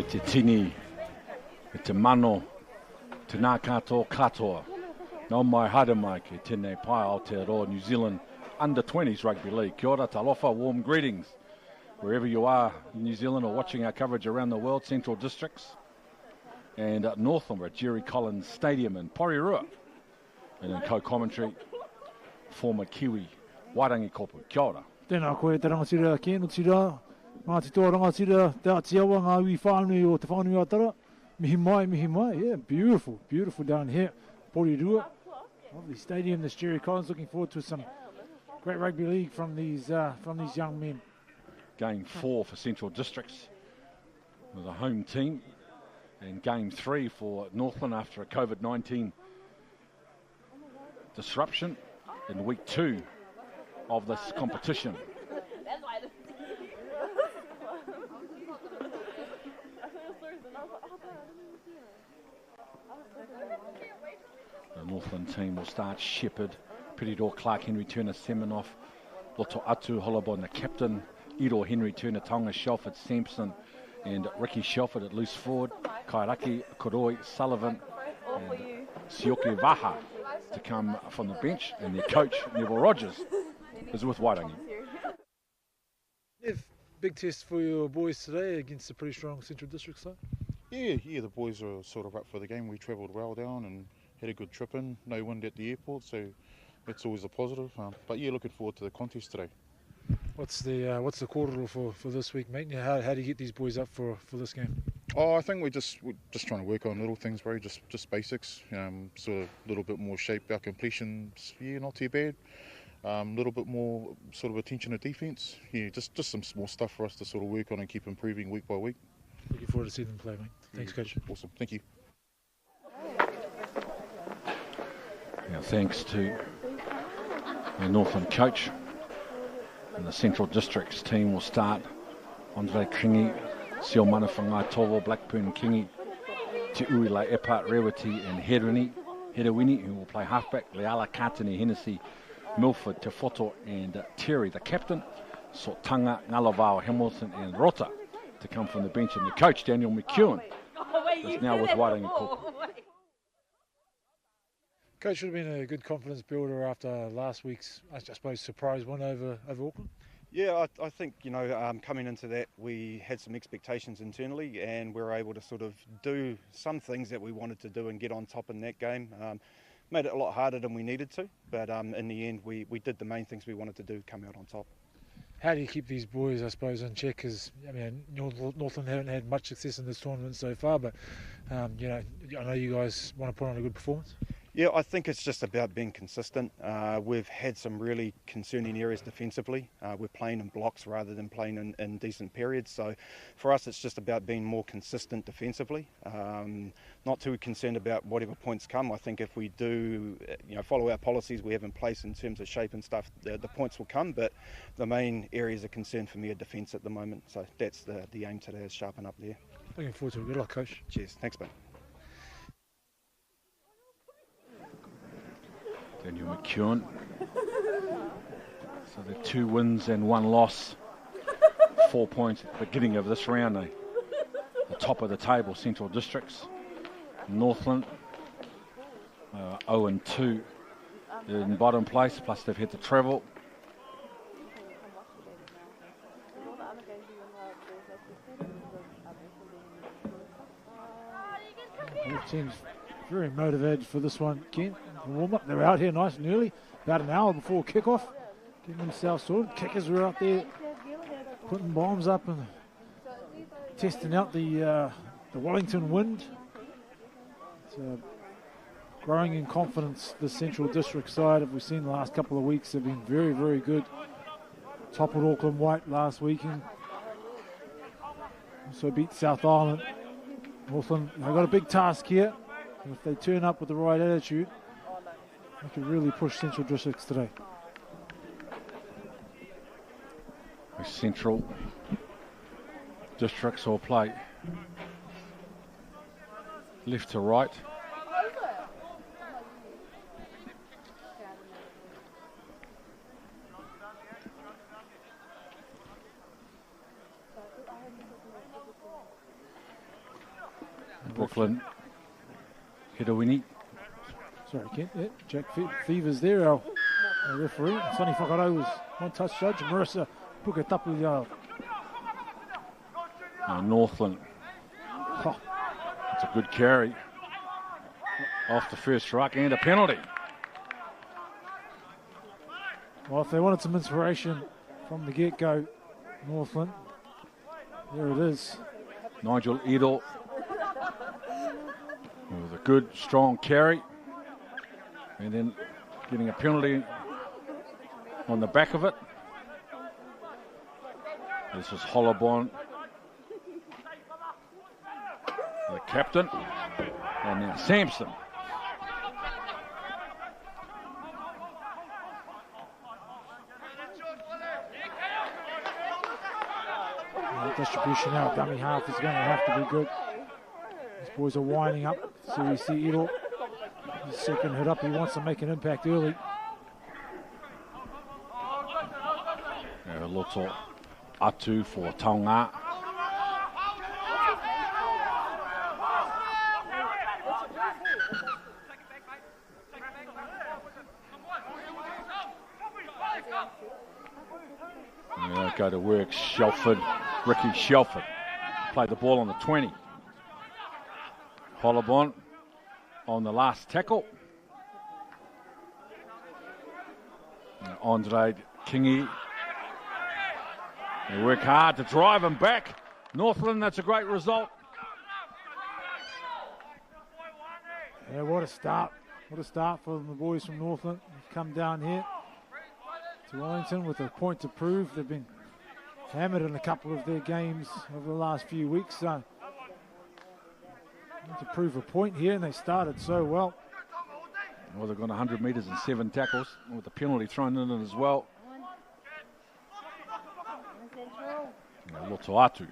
te tini, te mano, te nā katoa katoa. Nau mai hara mai ke tēnei pai Aotearoa New Zealand Under-20s Rugby League. Kia ora, talofa, warm greetings. Wherever you are in New Zealand or watching our coverage around the world, Central Districts and Northland, we're at Jerry Collins Stadium in Porirua. And in co-commentary, former Kiwi, Wairangi Kopu. Kia ora. Tēnā koe te rangatira ke no tira. Ngā te toa rangatira te atiawa ngā ui whānui o te whānui atara. Mihi mai. Yeah, beautiful down here. Porirua. Lovely stadium, this Jerry Collins. Looking forward to some great rugby league from these young men. Game 4 for Central Districts with a home team, and game 3 for Northland after a COVID-19 disruption in week 2 of this competition. The Northland team will start Shepherd, Peridor, Clark, Henry, Turner, Seminoff, Loto Atu, Holobon, the captain, Iro, Henry, Turner, Tonga, Shelford, Sampson, and Ricky Shelford at loose forward, Kairaki, Koroi, Sullivan, and Sioki Vaha to come from the bench, and their coach, Neville Rogers, is with Wairangi. Big test for your boys today against a pretty strong Central District side. Yeah, the boys are sort of up for the game. We travelled well down and had a good trip in. No wind at the airport, so that's always a positive. But yeah, looking forward to the contest today. What's the quarter for this week, mate? How do you get these boys up for this game? Oh, I think we're just trying to work on little things, bro. Just basics. Sort of a little bit more shape. Our completions, not too bad. Little bit more sort of attention to defence. Yeah, just some small stuff for us to sort of work on and keep improving week by week. Looking forward to seeing them play, mate. Thanks, coach. Awesome. Thank you. Now, thanks to the Northland coach. And the Central Districts team will start Andre Kingi, Seo Manawhangai Tovo, Blackburn Kingi, Te Uila Epart Rewati and Herewini, who will play halfback, Leala Katani, Hennessy, Milford, Te Whoto and Terry, the captain, Sotanga, Ngalavao, Hamilton and Rota to come from the bench, and the coach, Daniel McEwen, is now with Wairangi Kopu. Coach, should have been a good confidence builder after last week's, I suppose, surprise win over Auckland. Yeah, I think, coming into that, we had some expectations internally, and we were able to sort of do some things that we wanted to do and get on top in that game. Made it a lot harder than we needed to, but in the end, we did the main things we wanted to do, come out on top. How do you keep these boys, I suppose, in check? Because, Northland haven't had much success in this tournament so far, but, I know you guys want to put on a good performance. Yeah, I think it's just about being consistent. We've had some really concerning areas defensively. We're playing in blocks rather than playing in decent periods. So for us, it's just about being more consistent defensively. Not too concerned about whatever points come. I think if we do, follow our policies we have in place in terms of shape and stuff, the points will come. But the main areas of concern for me are defence at the moment. So that's the aim today, is sharpen up there. Looking forward to it. Good luck, coach. Cheers. Thanks, mate. Daniel McEwen. So they're 2 wins and 1 loss. 4 points at the beginning of this round. The top of the table, Central Districts. Northland 0-2 in bottom place, plus they've had to travel. Both teams very motivated for this one, Ken. Warm-up, they're out here nice and early, about an hour before kickoff, getting themselves sorted. Kickers were out there putting bombs up and testing out the Wellington wind. It's growing in confidence, the Central District side, as we've seen the last couple of weeks, have been very, very good. Toppled Auckland White last weekend. Also beat South Island. Northland, they've got a big task here. And if they turn up with the right attitude, they can really push Central Districts today. Central Districts will play left to right. Northland. Hedawini. Sorry, Kent. Yeah, Jack Fever's there, our referee. Sonny Whakaro was one-touch judge. Marissa Pukatapu. Northland. Oh, It's a good carry. Off the first ruck and a penalty. well, if they wanted some inspiration from the get-go, Northland, there it is. Nigel Edel with a good, strong carry. And then getting a penalty on the back of it. This is Hollabon, the captain. And now Sampson. Distribution out, dummy half is going to have to be good. These boys are winding up. So we see Edel, his second hit up, he wants to make an impact early. Loto Atu for Taonga. Go to work, Shelford, Ricky Shelford. Played the ball on the 20. Hollabon on the last tackle. Andre Kingi. They work hard to drive him back. Northland, that's a great result. Yeah, what a start. What a start for the boys from Northland. They've come down here to Wellington with a point to prove. They've been hammered in a couple of their games over the last few weeks. So need to prove a point here, and they started so well. Well, they've gone 100 metres and 7 tackles with the penalty thrown in as well. Lotoatu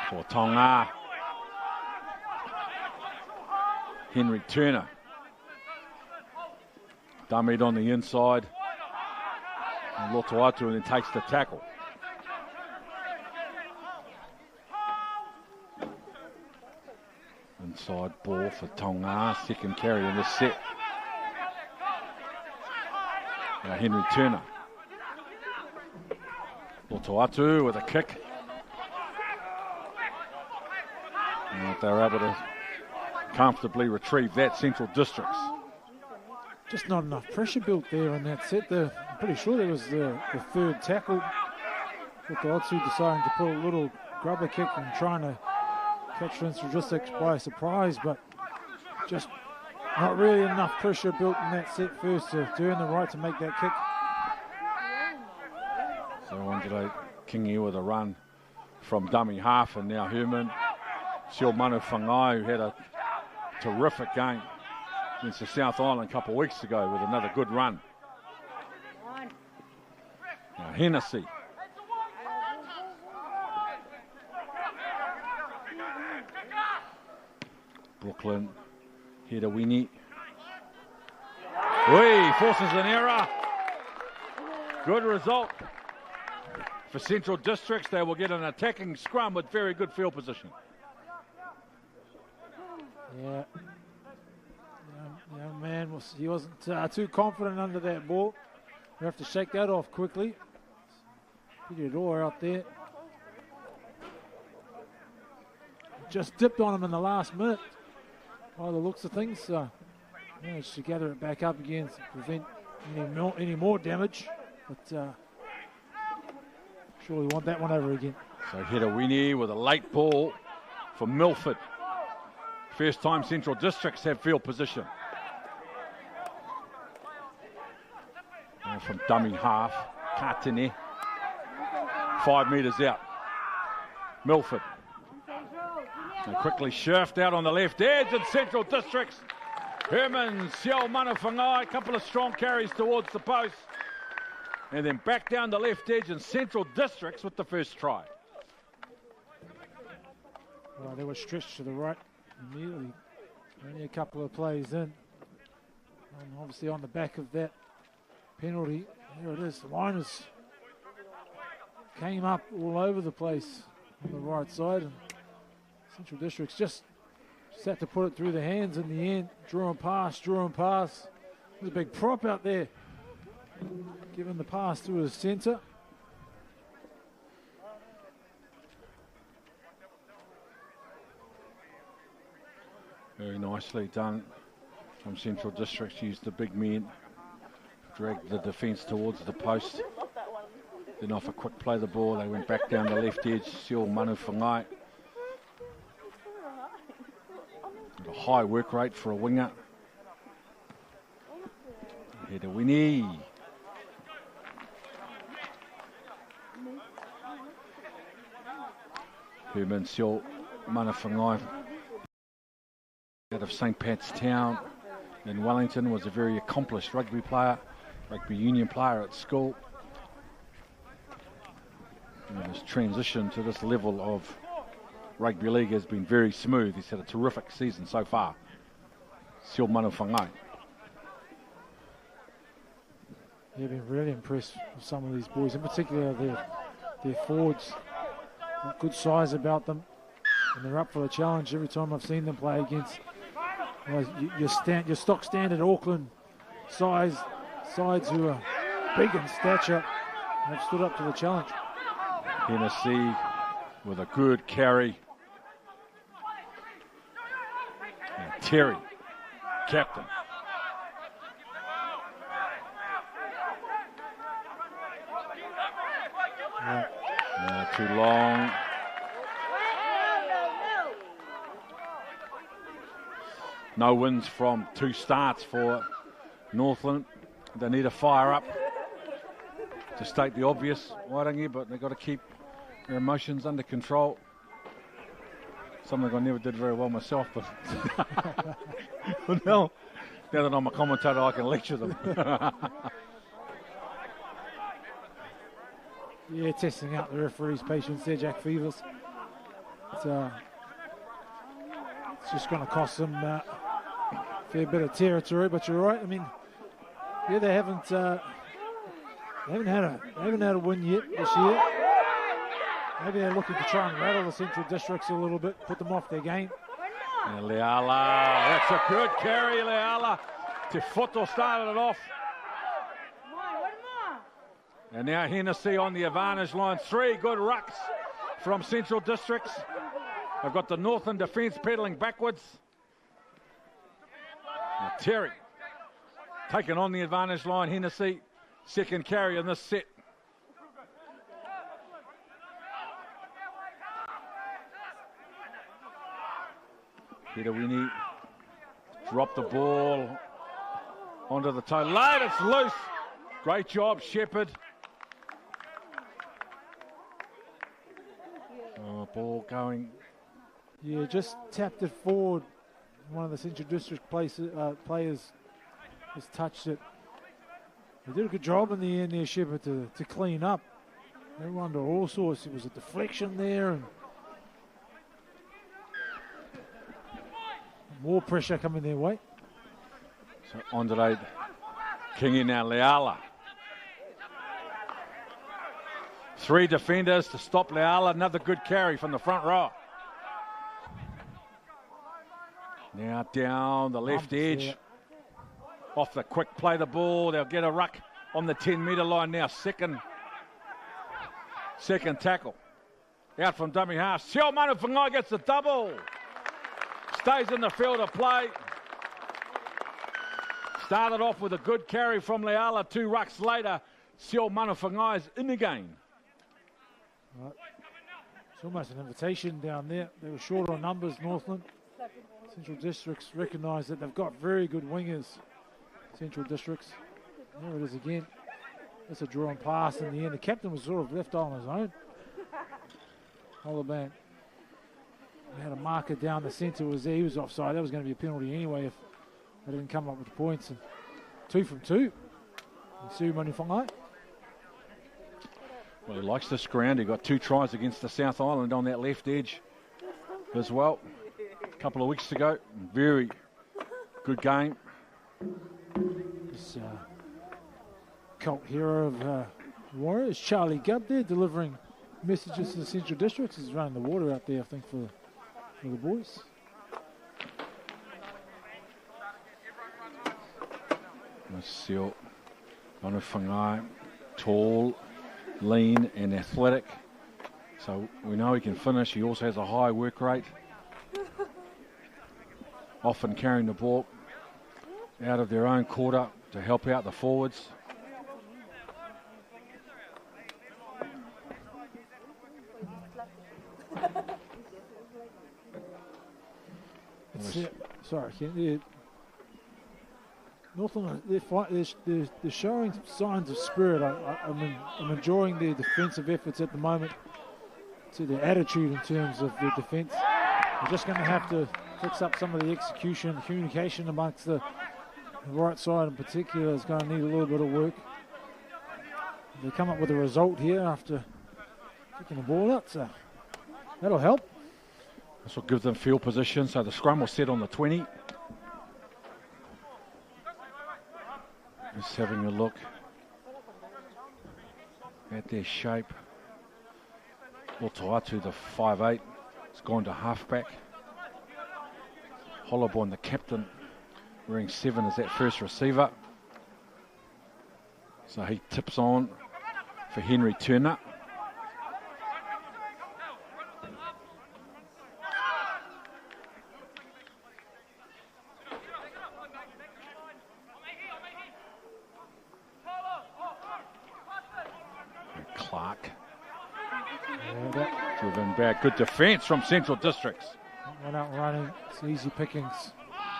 for Tonga. Henry Turner. Dummied on the inside. And Lotoatu and then takes the tackle. Inside ball for Tonga. Second carry in the set. Now Henry Turner. Lotoatu with a kick. And they were able to comfortably retrieve that, Central Districts. Just not enough pressure built there in that set. I'm pretty sure there was the third tackle. Lotoatu deciding to put a little grubber kick and trying to catch Central Districts by surprise, but just not really enough pressure built in that set first to earn the right to make that kick. So Andre Kingi with a run from dummy half, and now Herman Siomanu Whangai, who had a terrific game against the South Island a couple of weeks ago with another good run. Now Hennessy. Brooklyn, Hedawini. Forces an error. Good result for Central Districts. They will get an attacking scrum with very good field position. Yeah. Young man, he wasn't too confident under that ball. We have to shake that off quickly. Peter Dorr out there. Just dipped on him in the last minute. By the looks of things, managed to gather it back up again to prevent any more damage. But sure we want that one over again. So Hedawini with a late ball for Milford. First time Central Districts have field position. And from dummy half, Katene. 5 metres out. Milford. They quickly shift out on the left edge, and Central Districts. Herman Siomanu Whangai, a couple of strong carries towards the post. And then back down the left edge, and Central Districts with the first try. Well, they were stretched to the right immediately. Only a couple of plays in. And obviously on the back of that penalty, there it is. The liners came up all over the place on the right side. And Central Districts just Just had to put it through the hands in the end. Draw and pass, draw and pass. There's a big prop out there. Giving the pass to his centre. Very nicely done from Central Districts. Used the big men, dragged the defence towards the post. Then off a quick play of the ball, they went back down the left edge. Sio Manu Whangai. A high work rate for a winger. Header Winnie. Herman Sio Manu Whangai out of St. Pat's Town in Wellington, was a very accomplished rugby player, rugby union player at school. And his transition to this level of rugby league has been very smooth. He's had a terrific season so far. Sio Manu Whangai. Yeah, been really impressed with some of these boys, in particular their forwards. Got good size about them, and they're up for a challenge every time I've seen them play against your stock standard Auckland sides who are big in stature. They've stood up to the challenge. Hennessy with a good carry. And Terry, captain. Yeah. Too long. No wins from 2 starts for Northland. They need a fire up, to state the obvious, Wairangi, but they've got to keep their emotions under control. Something I never did very well myself, but now that I'm a commentator, I can lecture them. Yeah, testing out the referee's patience there, Jack Fevers. It's just going to cost them a fair bit of territory, but you're right. I mean, yeah, they haven't had a win yet this year. Maybe they're looking to try and rattle the Central Districts a little bit, put them off their game. And Leala, that's a good carry, Leala. Te Whoto started it off. And now Hennessy on the advantage line. 3 good rucks from Central Districts. They've got the Northland defence pedalling backwards. Now Terry taking on the advantage line. Hennessy, second carry in this set. Peter Winnie dropped the ball onto the toe. Late, it's loose. Great job, Shepherd. Oh, ball going. Yeah, just tapped it forward. One of the Central District players has touched it. They did a good job in the end there, Shepherd, to clean up. They were under all sorts. It was a deflection there, and more pressure coming their way. So Andre Kingi now, Leala. 3 defenders to stop Leala. Another good carry from the front row. Now down the left edge. Off the quick play the ball. They'll get a ruck on the 10-metre line now. Second tackle. Out from dummy half. Sio Manu Whangai gets the double. Stays in the field of play. Started off with a good carry from Leala. 2 rucks later, Sio Manu Whangai is in the game. Right. It's almost an invitation down there. They were short on numbers, Northland. Central Districts recognise that they've got very good wingers. Central Districts. There it is again. That's a draw and pass in the end. The captain was sort of left on his own. Hollerbank had a marker down the centre. Was there. He was offside. That was going to be a penalty anyway if they didn't come up with points. And 2 from 2. And Sio Manu Whangai. Well, he likes this ground. He got 2 tries against the South Island on that left edge as well. A couple of weeks ago. Very good game. This cult hero of Warriors, Charlie Gubb there, delivering messages to the Central Districts. He's running the water out there, I think, for the boys. Seal Manufangai, tall, lean and athletic. So we know he can finish. He also has a high work rate. Often carrying the ball out of their own quarter to help out the forwards. Sorry, Ken. Northland, they're showing signs of spirit. I'm enjoying their defensive efforts at the moment, to their attitude in terms of their defence. We're just going to have to fix up some of the execution, communication amongst the right side in particular is going to need a little bit of work. They come up with a result here after kicking the ball out, so that'll help. This will give them field position, so the scrum will set on the 20. Just having a look at their shape. Otoatu, the 5'8", has gone to halfback. Hollowborn, the captain, wearing 7 as that first receiver. So he tips on for Henry Turner. Driven back, good defence from Central Districts. Went out running, it's easy pickings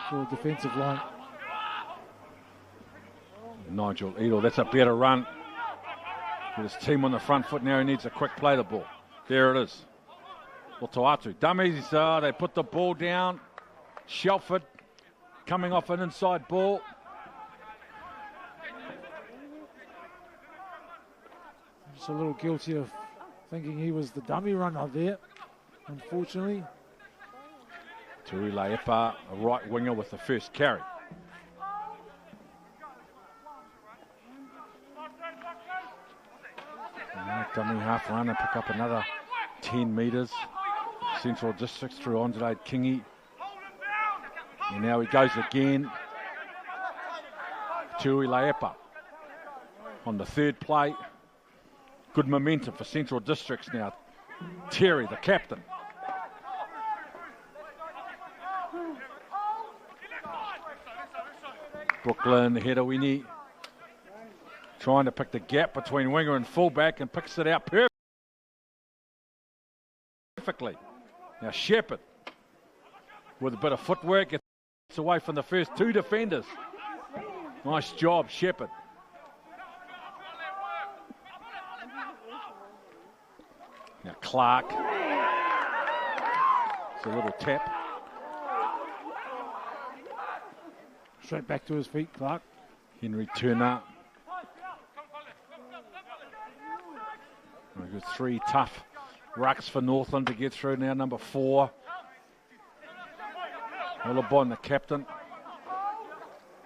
for the defensive line. Nigel Edel, that's a better run. With his team on the front foot now, he needs a quick play the ball. There it is. Otoatu, dummies, they put the ball down. Shelford coming off an inside ball. Just a little guilty of thinking he was the dummy runner there, unfortunately. Tui Laepa, a right winger with the first carry. Dummy half run and pick up another 10 metres. Central Districts through Andre Kingi. And now he goes again. Tui Laepa on the third play. Good momentum for Central Districts now. Terry, the captain. Brooklyn, Hedawini, trying to pick the gap between winger and fullback and picks it out perfectly. Now Shepherd, with a bit of footwork, gets away from the first 2 defenders. Nice job, Shepherd. Now Clark, it's a little tap. Straight back to his feet, Clark. Henry Turner. We've got 3 tough rucks for Northland to get through now, number 4. Hollowborn, the captain.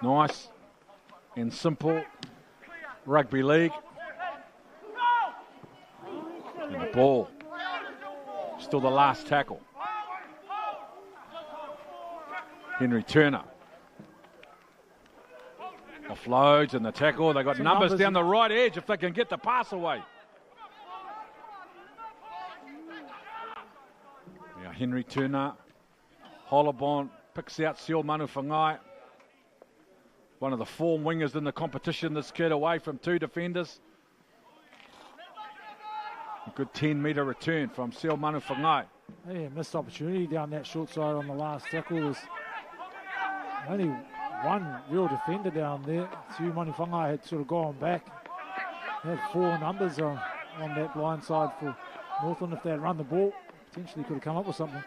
Nice and simple rugby league. And the ball, still the last tackle. Henry Turner. Offloads and the tackle. They got numbers down the right edge if they can get the pass away. Now Henry Turner. Hollowborn picks out Seal Manufangai. One of the form wingers in the competition. This kid away from 2 defenders. A good 10-metre return from Seal Manufangai. Yeah, missed opportunity down that short side on the last tackle. There's only one real defender down there. Seal Manufangai had sort of gone back. They had 4 numbers on that blind side for Northland. If they had run the ball, potentially could have come up with something.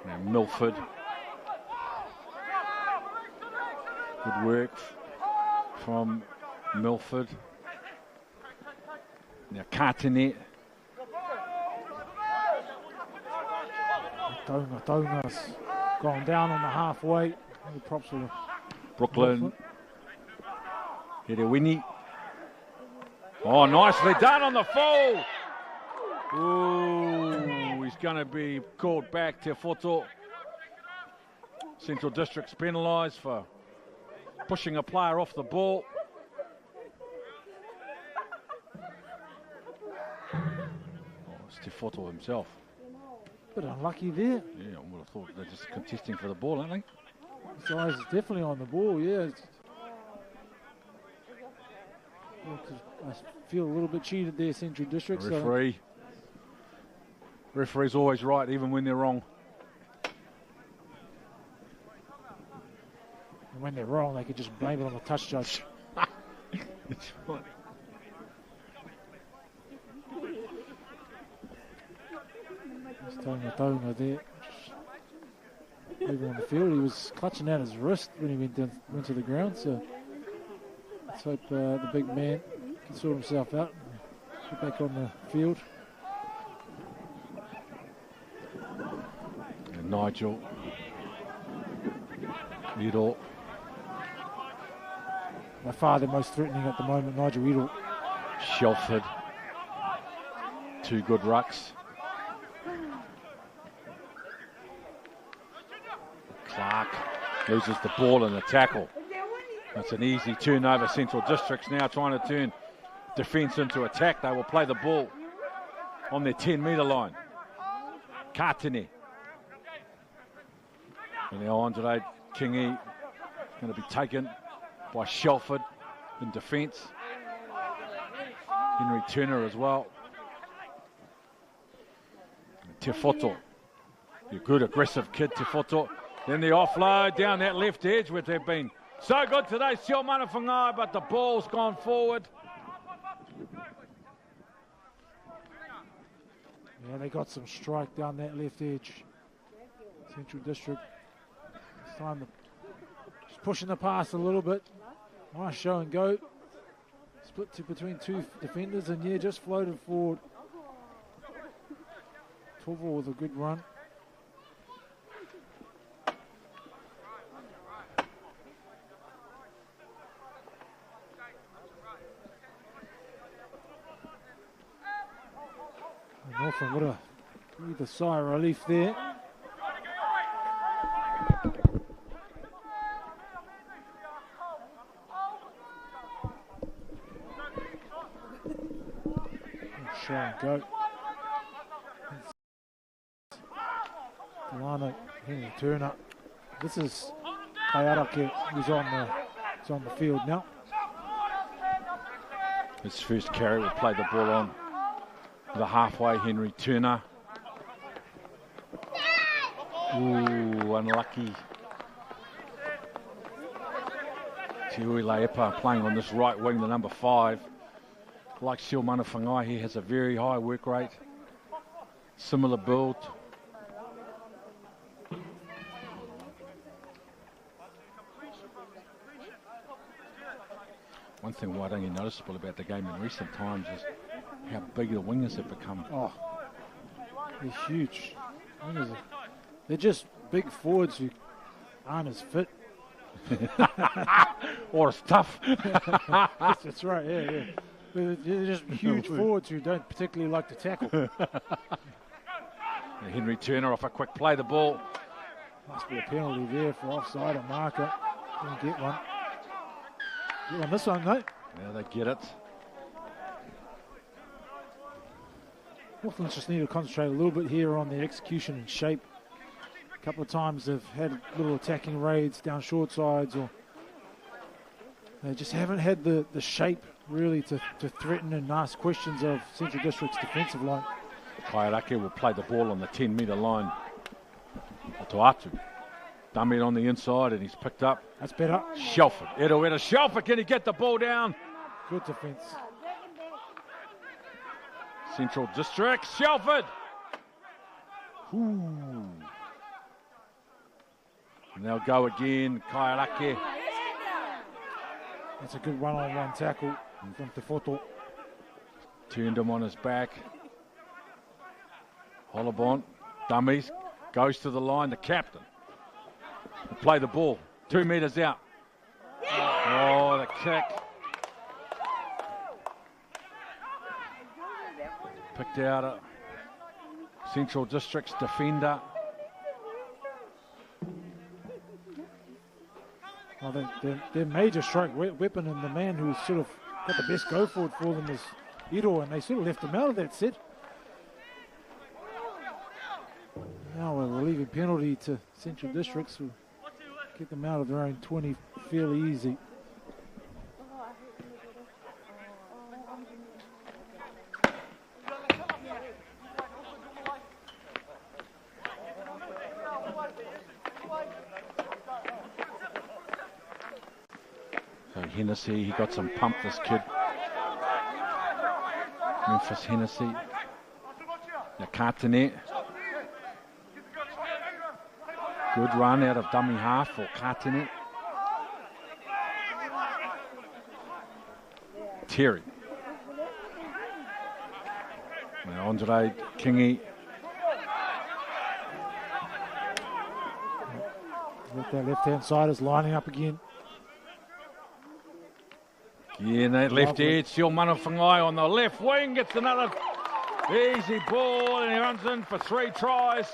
Now Milford. Good work from Milford. Now Cartinet. Donga's gone down on the halfway. Props for Brooklyn. Hedawini. Oh, nicely done on the full. Ooh, he's going to be called back. Te Whoto. Central District's penalised for pushing a player off the ball. Stifoto himself. Bit unlucky there. Yeah, I would have thought they're just contesting for the ball, aren't they? His eyes is definitely on the ball, yeah. I feel a little bit cheated there, Central District. Referee. Referee's always right, even when they're wrong. And when they're wrong, they could just blame it on the touch judge. That's right. Tonga there. Even on the field, he was clutching out his wrist when he went to the ground. So let's hope the big man can sort himself out and get back on the field. And Nigel. Edel. By far the most threatening at the moment, Nigel Edel. Shelford. 2 good rucks. Clark loses the ball in the tackle. That's an easy turnover. Central Districts now trying to turn defence into attack. They will play the ball on their 10-metre line. Katene. And now Andre Kingi is going to be taken by Shelford in defence. Henry Turner as well. Tefoto. You're a good aggressive kid, Tefoto. Then the offload down that left edge, which they've been so good today. Sio Manawhangai, but the ball's gone forward. Yeah, they got some strike down that left edge. Central District. It's time to just pushing the pass a little bit. Nice show and go. Split between 2 defenders and yeah, just floated forward. Torval with a good run. Northland would have breathed a sigh of relief there. Show and go. Delano, Henry Turner. This is Kayarake who's on the field now. His first carry will play the ball on the halfway, Henry Turner. Ooh, unlucky. Tiui Laepa playing on this right wing, the number 5. Like Sio Manawhangai, he has a very high work rate. Similar build. One thing Waitangi noticeable about the game in recent times is how big the wingers have become. Oh, they're huge. They're just big forwards who aren't as fit. Or as tough. That's right, yeah. They're just huge forwards who don't particularly like to tackle. Henry Turner off a quick play, the ball. Must be a penalty there for offside, a marker. Didn't get one. Get one this one, though. Yeah, they get it. Northland just need to concentrate a little bit here on their execution and shape. A couple of times they've had little attacking raids down short sides, or they just haven't had the shape really to threaten and ask questions of Central District's defensive line. Kaiarake will play the ball on the 10-metre line. Toatu. Dummy on the inside and he's picked up. That's better. Shelford. Edo Shelford, can he get the ball down? Good defence. Central District, Shelford. Ooh. And they'll go again, Kaiarake. That's a good one-on-one tackle from Tefoto. Turned him on his back. Hollabont, dummies, goes to the line, the captain. Play the ball, 2 metres out. Oh, the kick. Picked out a Central District's defender. Well, their major strike weapon and the man who's sort of got the best go forward for them is Iro, and they sort of left him out of that set. Now a relieving penalty to Central Districts will get them out of their own 20 fairly easy. So Hennessy, he got some pump, this kid. Memphis Hennessy. The Cartonet. Good run out of dummy half for Cartonet. Terry. Now Andre Kingi. That left-hand side is lining up again. Yeah, and that left edge, Seal Manawhangai on the left wing, gets another easy ball, and he runs in for 3 tries.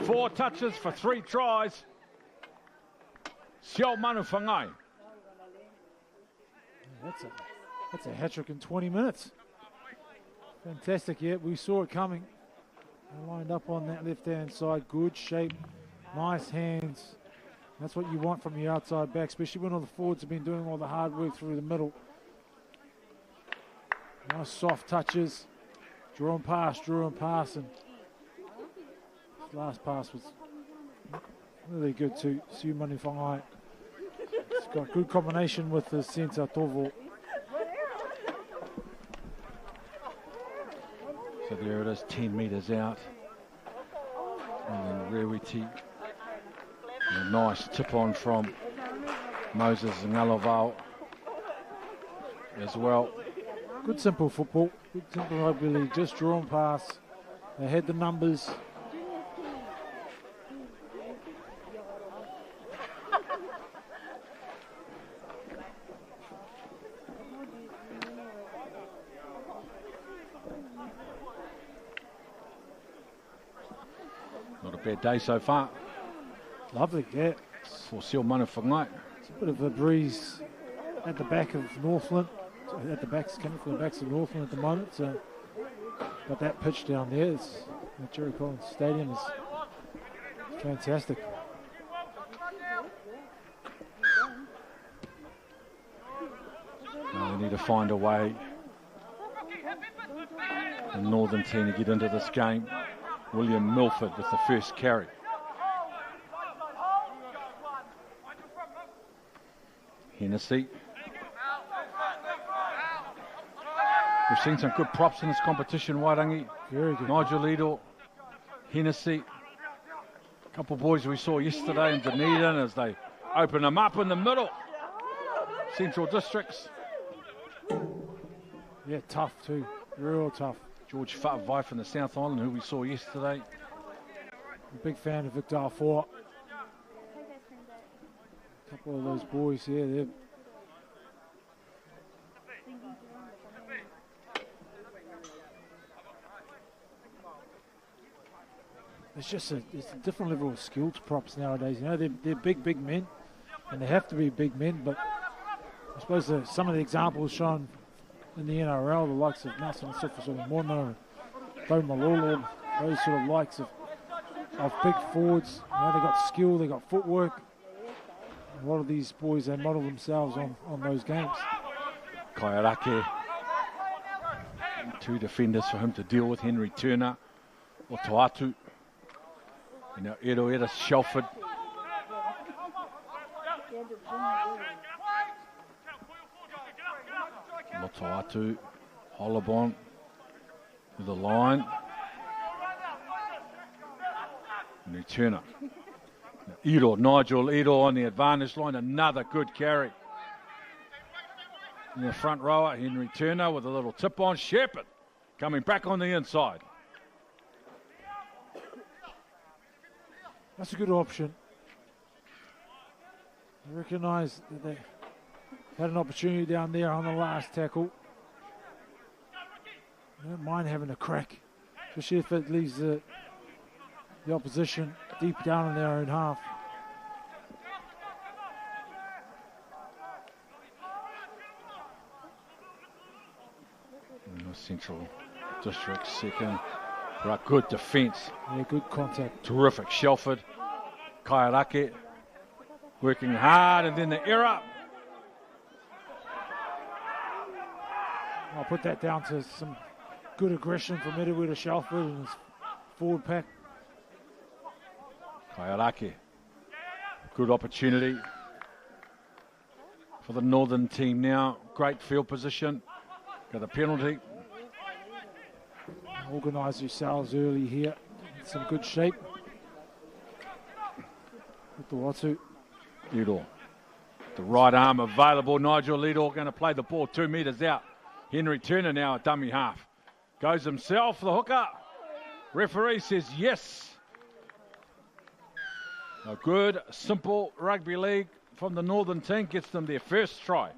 4 touches for 3 tries. Seal Manawhangai. That's a hat-trick in 20 minutes. Fantastic, yeah, we saw it coming. They lined up on that left-hand side, good shape, nice hands. That's what you want from your outside back, especially when all the forwards have been doing all the hard work through the middle. Nice soft touches. Drew and pass, and this last pass was really good to Siu Manawhangai. It's got good combination with the centre Tovo. So there it is, 10 metres out. And then Rewiti. A nice tip on from Moses Ngalaval as well. Good simple football, good simple rugby league, just draw and pass. They had the numbers. Not a bad day so far. Lovely, yeah. For Seal Manawhangai. It's a bit of a breeze at the back of Northland. At the backs, coming from the backs of Northland at the moment. So, but that pitch down there, the Jerry Collins Stadium is fantastic. Now they need to find a way, the Northern team, to get into this game. William Milford with the first carry. Hennessy. We've seen some good props in this competition, Wairangi. Very good. Nigel Liddell, Hennessy. A couple of boys we saw yesterday in Dunedin as they open them up in the middle. Central Districts. Yeah, tough too. Real tough. George Vai from the South Island, who we saw yesterday. I'm a big fan of Victor Four. A couple of those boys here, they're it's a different level of skill to props nowadays. You know, they're big men, and they have to be big men. But I suppose some of the examples shown in the NRL, the likes of Nelson Sifus Mono and Bo Malolo, those sort of likes of big forwards. You know, they got skill, they got footwork. A lot of these boys, they model themselves on those games. Kaiarake. 2 defenders for him to deal with. Henry Turner or Toatu. And now Eroera Shelford. Motoatu, Hollabon to the line. And Turner. Nigel Iro on the advantage line. Another good carry. In the front rower, Henry Turner with a little tip on. Shepherd coming back on the inside. That's a good option. I recognise that they had an opportunity down there on the last tackle. I don't mind having a crack, especially if it leaves the opposition deep down in their own half. Central District second. Right, good defence. Yeah, good contact. Terrific. Shelford. Kaiarake working hard, and then the error. I'll put that down to some good aggression from Edward Shelford and his forward pack. Kaiarake. Good opportunity for the Northern team now. Great field position. Got a penalty. Organise yourselves early here. In some good shape. With the Watu. Lido. The right arm available. Nigel Lido going to play the ball 2 metres out. Henry Turner now at dummy half. Goes himself, the hooker. Referee says yes. A good, simple rugby league from the Northern team gets them their first try.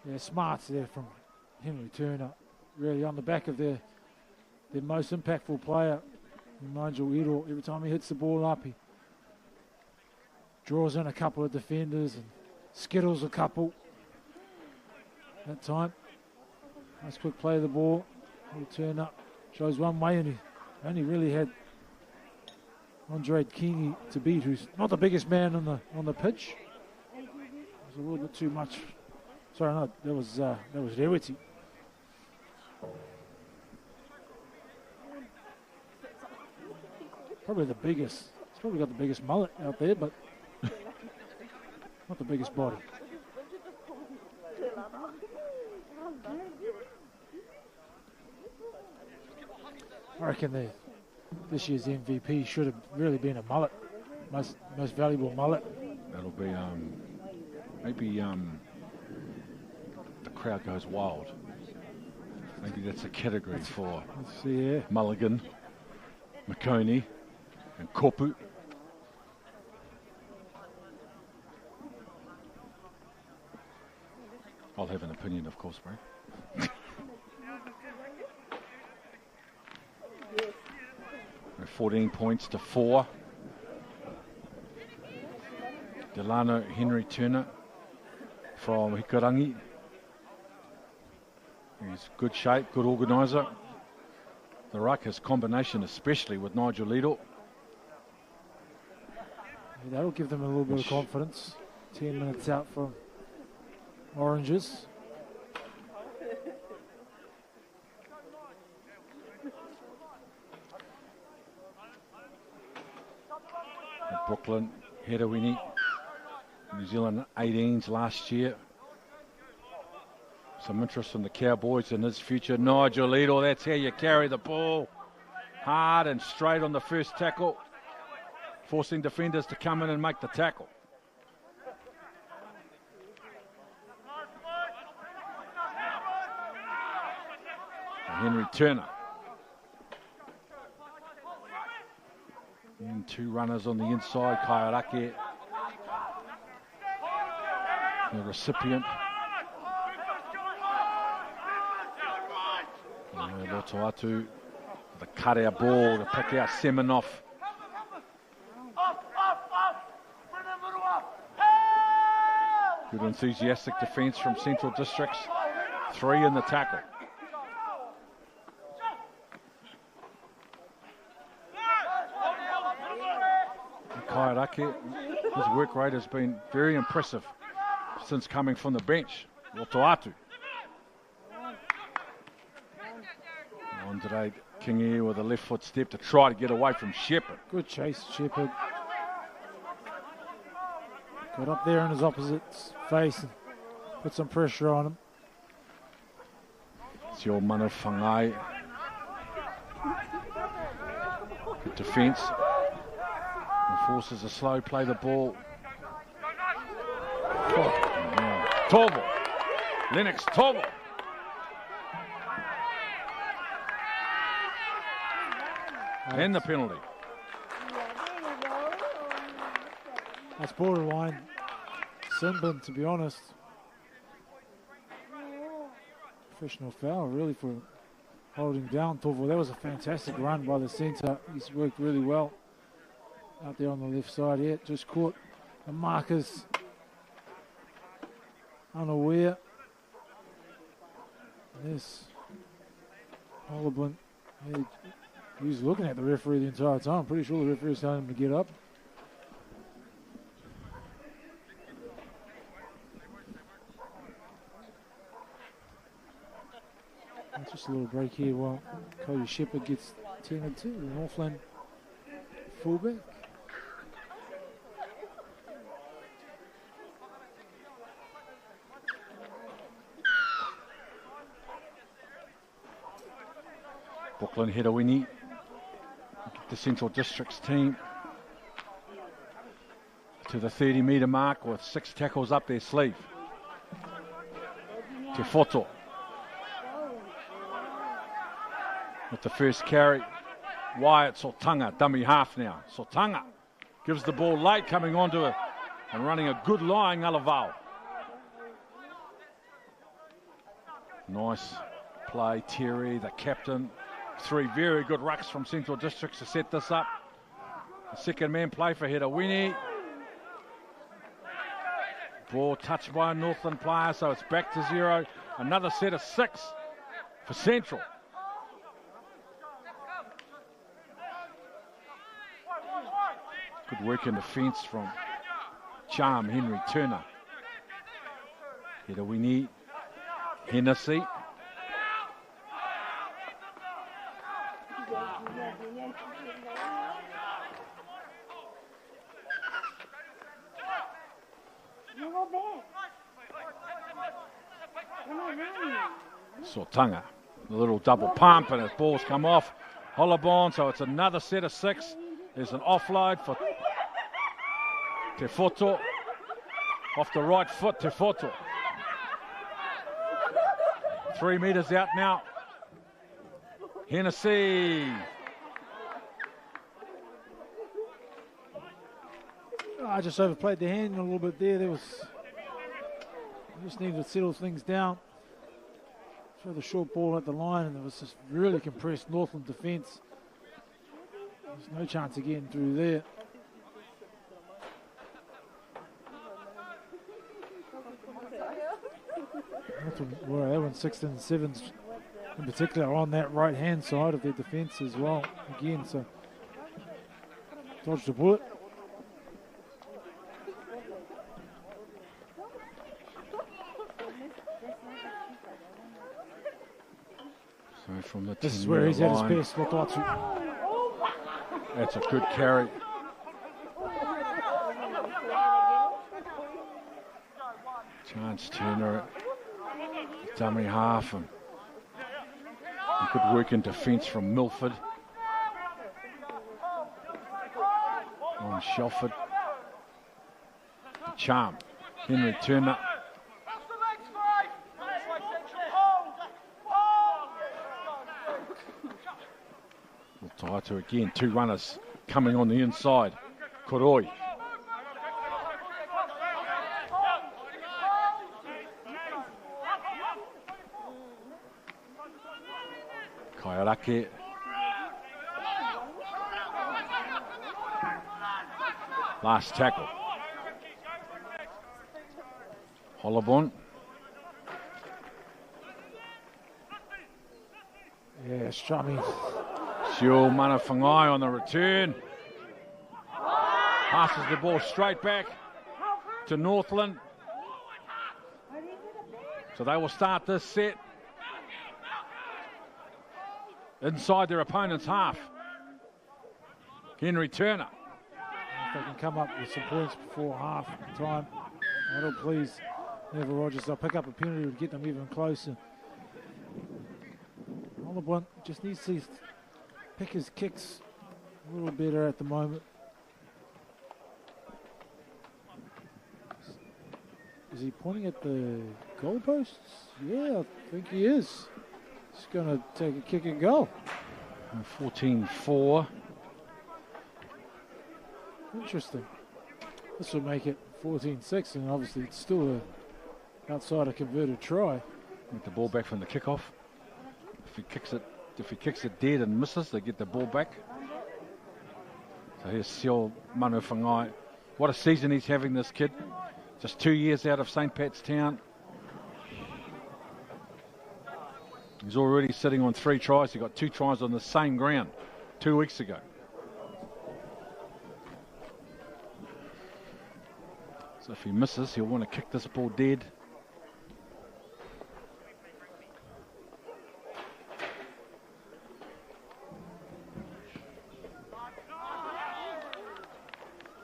Yeah, smarts there from Henry Turner. Really on the back of their most impactful player, Nigel Lido. Every time he hits the ball up, he draws in a couple of defenders and skittles a couple. That time, nice quick play of the ball. He'll turn up, shows one way, and he only really had Andre Kingi to beat, who's not the biggest man on the pitch. It was a little bit too much. Sorry, no, that was Rewiti. Probably the biggest. He's probably got the biggest mullet out there, but not the biggest body. I reckon this year's MVP should have really been a mullet, most valuable mullet. That'll be maybe the crowd goes wild. Maybe that's a category for Mulligan, McConey, and Kopu. I'll have an opinion, of course, bro. 14 points to 4. Delano Henry Turner from Hikarangi. He's good shape, good organiser. The ruckus combination, especially with Nigel Lido. Yeah, that'll give them a little bit of confidence. 10 minutes out from Oranges. Brooklyn, Hedawini, New Zealand 18s last year. Some interest in the Cowboys and his future. Nigel Lido, that's how you carry the ball. Hard and straight on the first tackle, forcing defenders to come in and make the tackle. Henry Turner. And 2 runners on the inside. Kaiarake, the recipient. Lotoatu, the cut-out ball to pick out Semenoff. Good enthusiastic defence from Central Districts. 3 in the tackle. Kaiarake, his work rate has been very impressive since coming from the bench. Lotoatu. Andre Kingi with a left foot step to try to get away from Shepherd. Good chase, Shepherd. Got up there in his opposite's face and put some pressure on him. It's your Manu Whangai. Good defence. Forces a slow play the ball. Torval. Lennox Torval. And the penalty. That's borderline sin bin, to be honest. Professional foul, really, for holding down Torval. That was a fantastic run by the centre. He's worked really well out there on the left side here. Just caught the markers unaware. Yes. Oliver, yeah, he was looking at the referee the entire time. Pretty sure the referee was telling him to get up. Just a little break here while Cody Shepherd gets tended to. The Northland fullback. Brooklyn Hedawini, the Central Districts team, to the 30-metre mark with 6 tackles up their sleeve. Te Whoto with the first carry. Wyatt Sotanga, dummy half now. Sotanga gives the ball late, coming onto it and running a good line, Alavao. Nice play, Terry, the captain. 3 very good rucks from Central Districts to set this up. The second man play for Hedawini. Ball touched by a Northland player, so it's back to 0. Another set of 6 for Central. Good work in defence from Charm, Henry Turner. Hedawini, Hennessy. Sotanga, a little double pump and his ball's come off. Hollabon, so it's another set of 6. There's an offload for Te Whoto. Off the right foot, Te Whoto. 3 metres out now. Hennessy. I just overplayed the hand a little bit there. Just needed to settle things down. Throw the short ball at the line, and there was this really compressed Northland defence. There's no chance of getting through there. Well, they went 6th and 7s in particular on that right hand side of their defence as well. Again, so dodged a bullet. So from the this is where he's at his best. That's a good carry. Chance Turner, dummy half, and good work in defence from Milford. On Shelford. Charm, Henry Turner. Taito again, 2 runners coming on the inside. Koroi. Kaiarake. Last tackle. Hollabon. Yeah, Strummy. Siul Manawhangai on the return. Passes the ball straight back to Northland. So they will start this set inside their opponent's half. Henry Turner. If they can come up with some points before half time, that'll please Neville Rogers. They'll pick up a penalty to get them even closer. Oliver just needs to pick his kicks a little better at the moment. Is he pointing at the goalposts? Yeah, I think he is. He's going to take a kick and goal. 14-4. Interesting. This will make it 14-6, and obviously it's still outside a converted try. Get the ball back from the kickoff. If he kicks it dead and misses, they get the ball back. So here's Siul Manawhangai. What a season he's having, this kid. Just 2 years out of St. Pat's Town. He's already sitting on 3 tries. He got 2 tries on the same ground 2 weeks ago. So if he misses, he'll want to kick this ball dead.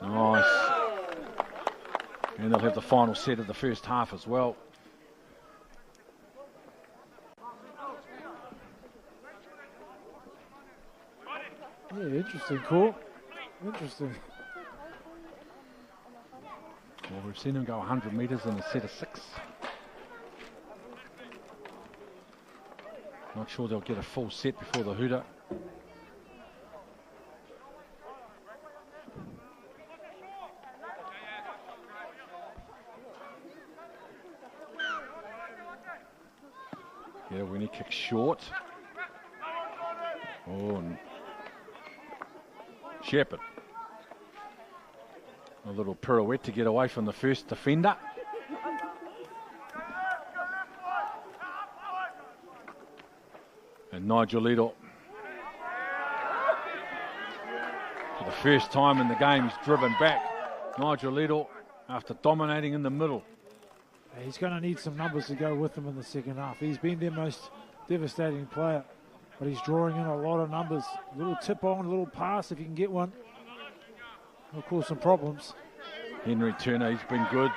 Nice. And they'll have the final set of the first half as well. Yeah, interesting call. Interesting. Well, we've seen him go 100 metres in a set of 6. Not sure they'll get a full set before the hooter. Yeah, when he kicks short. Oh, and Shepherd. A little pirouette to get away from the first defender. And Nigel Liddell, for the first time in the game, he's driven back. Nigel Liddell, after dominating in the middle. He's going to need some numbers to go with him in the second half. He's been their most devastating player, but he's drawing in a lot of numbers. A little tip on, a little pass if you can get one. Will cause some problems. Henry Turner, he's been good.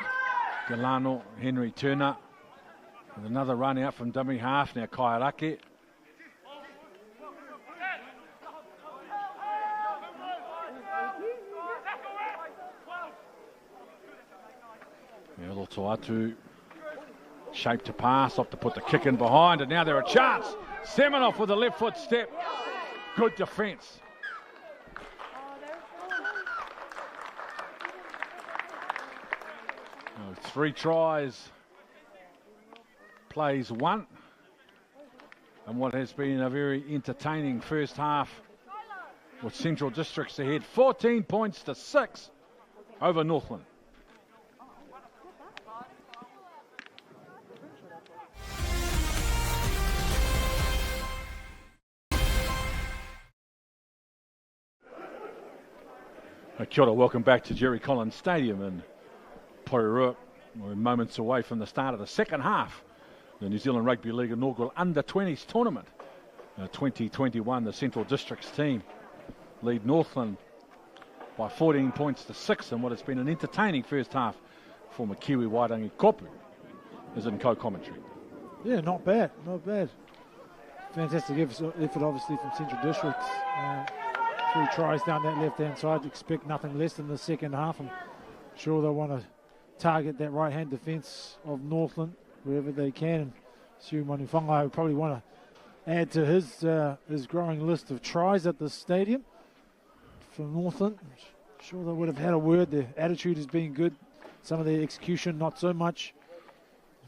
Galano, Henry Turner. With another run out from dummy half. Now Kaiarake. Yeah, Lotoatu. Shape to pass, off to put the kick in behind, and now they're a chance. Semenoff with a left foot step. Good defence. 3 tries, plays 1, and what has been a very entertaining first half with Central Districts ahead 14 points to 6 over Northland. Kia ora, welcome back to Jerry Collins Stadium in Porirua. We're moments away from the start of the second half. The New Zealand Rugby League inaugural Under-20s tournament. 2021, the Central Districts team lead Northland by 14 points to 6 in what has been an entertaining first half. Former Kiwi Wairangi Kopu is in co-commentary. Yeah, not bad, not bad. Fantastic effort obviously from Central Districts. 3 tries down that left-hand side. Expect nothing less in the second half. I'm sure they'll want to target that right-hand defence of Northland wherever they can. And Siu Manuwhangai would probably want to add to his growing list of tries at the stadium for Northland. I'm sure they would have had a word. Their attitude has been good. Some of their execution not so much.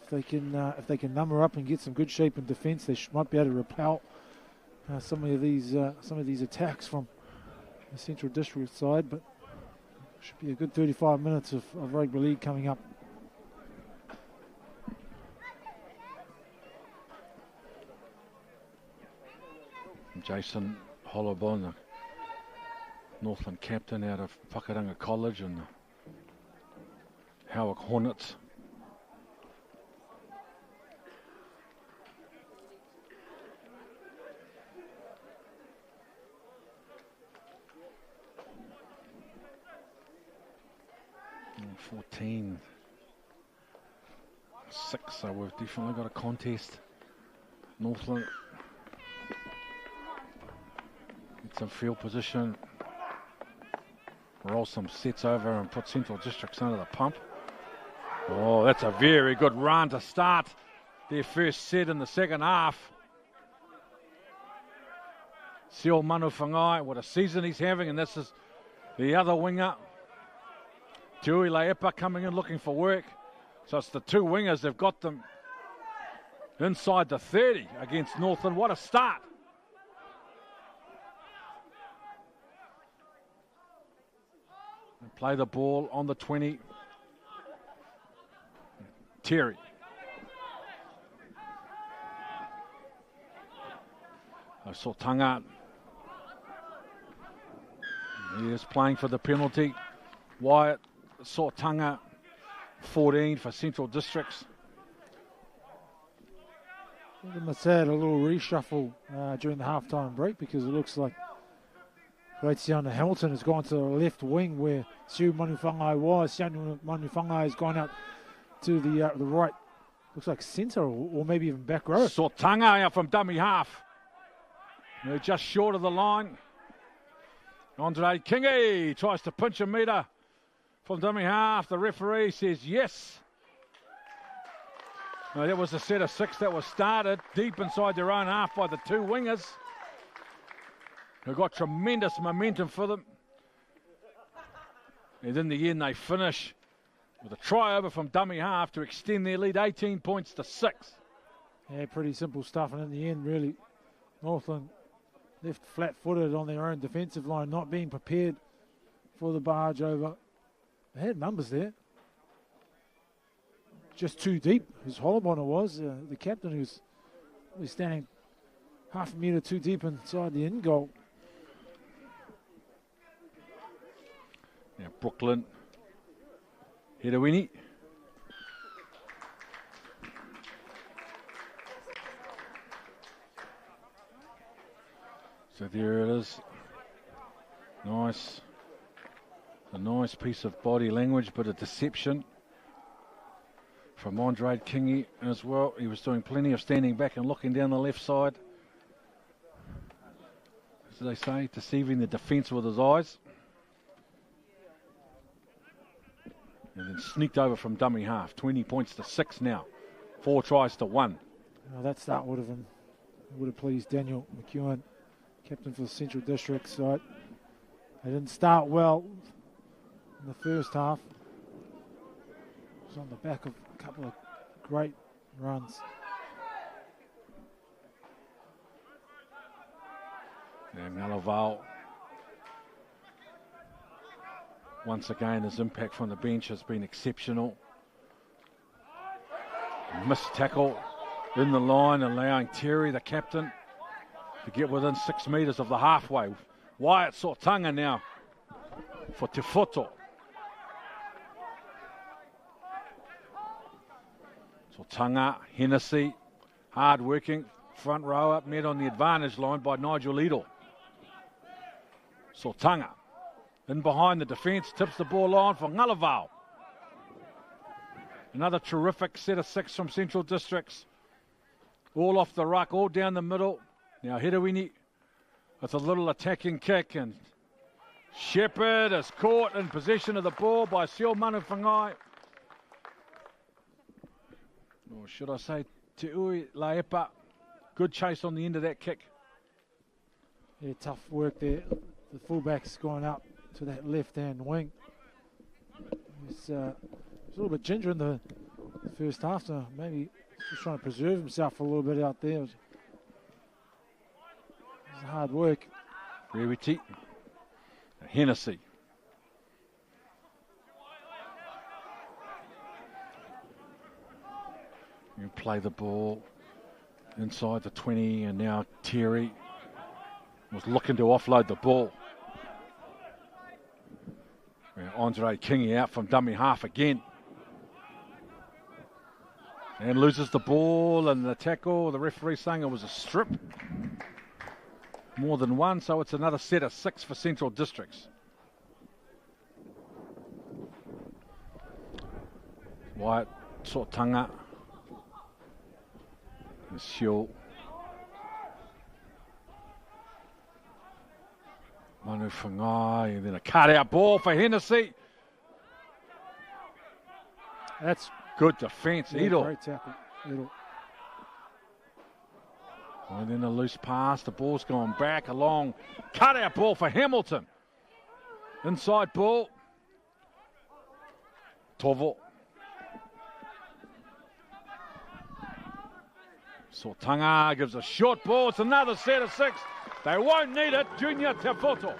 If they can number up and get some good shape in defence, they might be able to repel some of these attacks from the Central District side. But should be a good 35 minutes of rugby league coming up. Jason Hollowborn, the Northland captain out of Whakaranga College, and the Howick Hornets. And 14-6, so we've definitely got a contest. Northland get some field position, roll some sets over and put Central Districts under the pump. Oh, that's a very good run to start their first set in the second half. Sio Manuwhangai, what a season he's having, and this is the other winger. Tui Laepa coming in looking for work. So it's the 2 wingers, they've got them inside the 30 against Northland. What a start. They play the ball on the 20. Terry. Sortanga. He is playing for the penalty. Wyatt Sortanga, 14 for Central Districts. They must have had a little reshuffle during the halftime break, because it looks like Gratiana Hamilton has gone to the left wing where Siu Manufangai was. Siu Manufangai has gone out to the right. Looks like centre or maybe even back row. Sortanga out from dummy half. They're just short of the line. Andre Kingi tries to pinch a metre from dummy half. The referee says yes. Now, that was a set of 6 that was started deep inside their own half by the 2 wingers, who got tremendous momentum for them. And in the end, they finish with a try over from dummy half to extend their lead 18 points to 6. Yeah, pretty simple stuff. And in the end, really, Northland left flat-footed on their own defensive line, not being prepared for the barge over. They had numbers there. Just too deep, as Hollabonner was. The captain, who was standing half a metre too deep inside the end goal. Yeah, Brooklyn. Hedawini. So there it is. Nice. A nice piece of body language, but a deception from Andre Kingi as well. He was doing plenty of standing back and looking down the left side. As they say, deceiving the defence with his eyes. And then sneaked over from dummy half. 20 points to 6 now. 4 tries to 1. Well, that start would have pleased Daniel McEwen, captain for the Central District side. They didn't start well in the first half. It was on the back of a couple of great runs. And Malaval, once again, his impact from the bench has been exceptional. Missed tackle in the line, allowing Terry, the captain, to get within 6 metres of the halfway. Wyatt Sortanga now for Te Whoto. Sortanga, Hennessy, hard working, front row up, met on the advantage line by Nigel Edel. Sortanga in behind the defence, tips the ball on for Ngalaval. Another terrific set of 6 from Central Districts. All off the ruck, all down the middle. Now Hedawini with a little attacking kick, and Shepherd is caught in possession of the ball by Seo Manufangai. Or should I say Te Ui Laepa. Good chase on the end of that kick. Yeah, tough work there. The fullback's gone up to that left-hand wing. He's a little bit ginger in the first half, so maybe just trying to preserve himself a little bit out there. It's hard work. Rewiti. Hennessy. You play the ball inside the 20, and now Terry was looking to offload the ball. Andre Kingi out from dummy half again. And loses the ball, and the tackle, the referee saying it was a strip. More than one, so it's another set of 6 for Central Districts. Wyatt Sortanga. Sio Manufangai, and then a cut-out ball for Hennessy. That's good defence, Edel. Great tackle, Edel. And then a loose pass, the ball's gone back, a long cut-out ball for Hamilton. Inside ball. Tovo. Sortanga gives a short ball. It's another set of 6. They won't need it. Junior Te Whoto.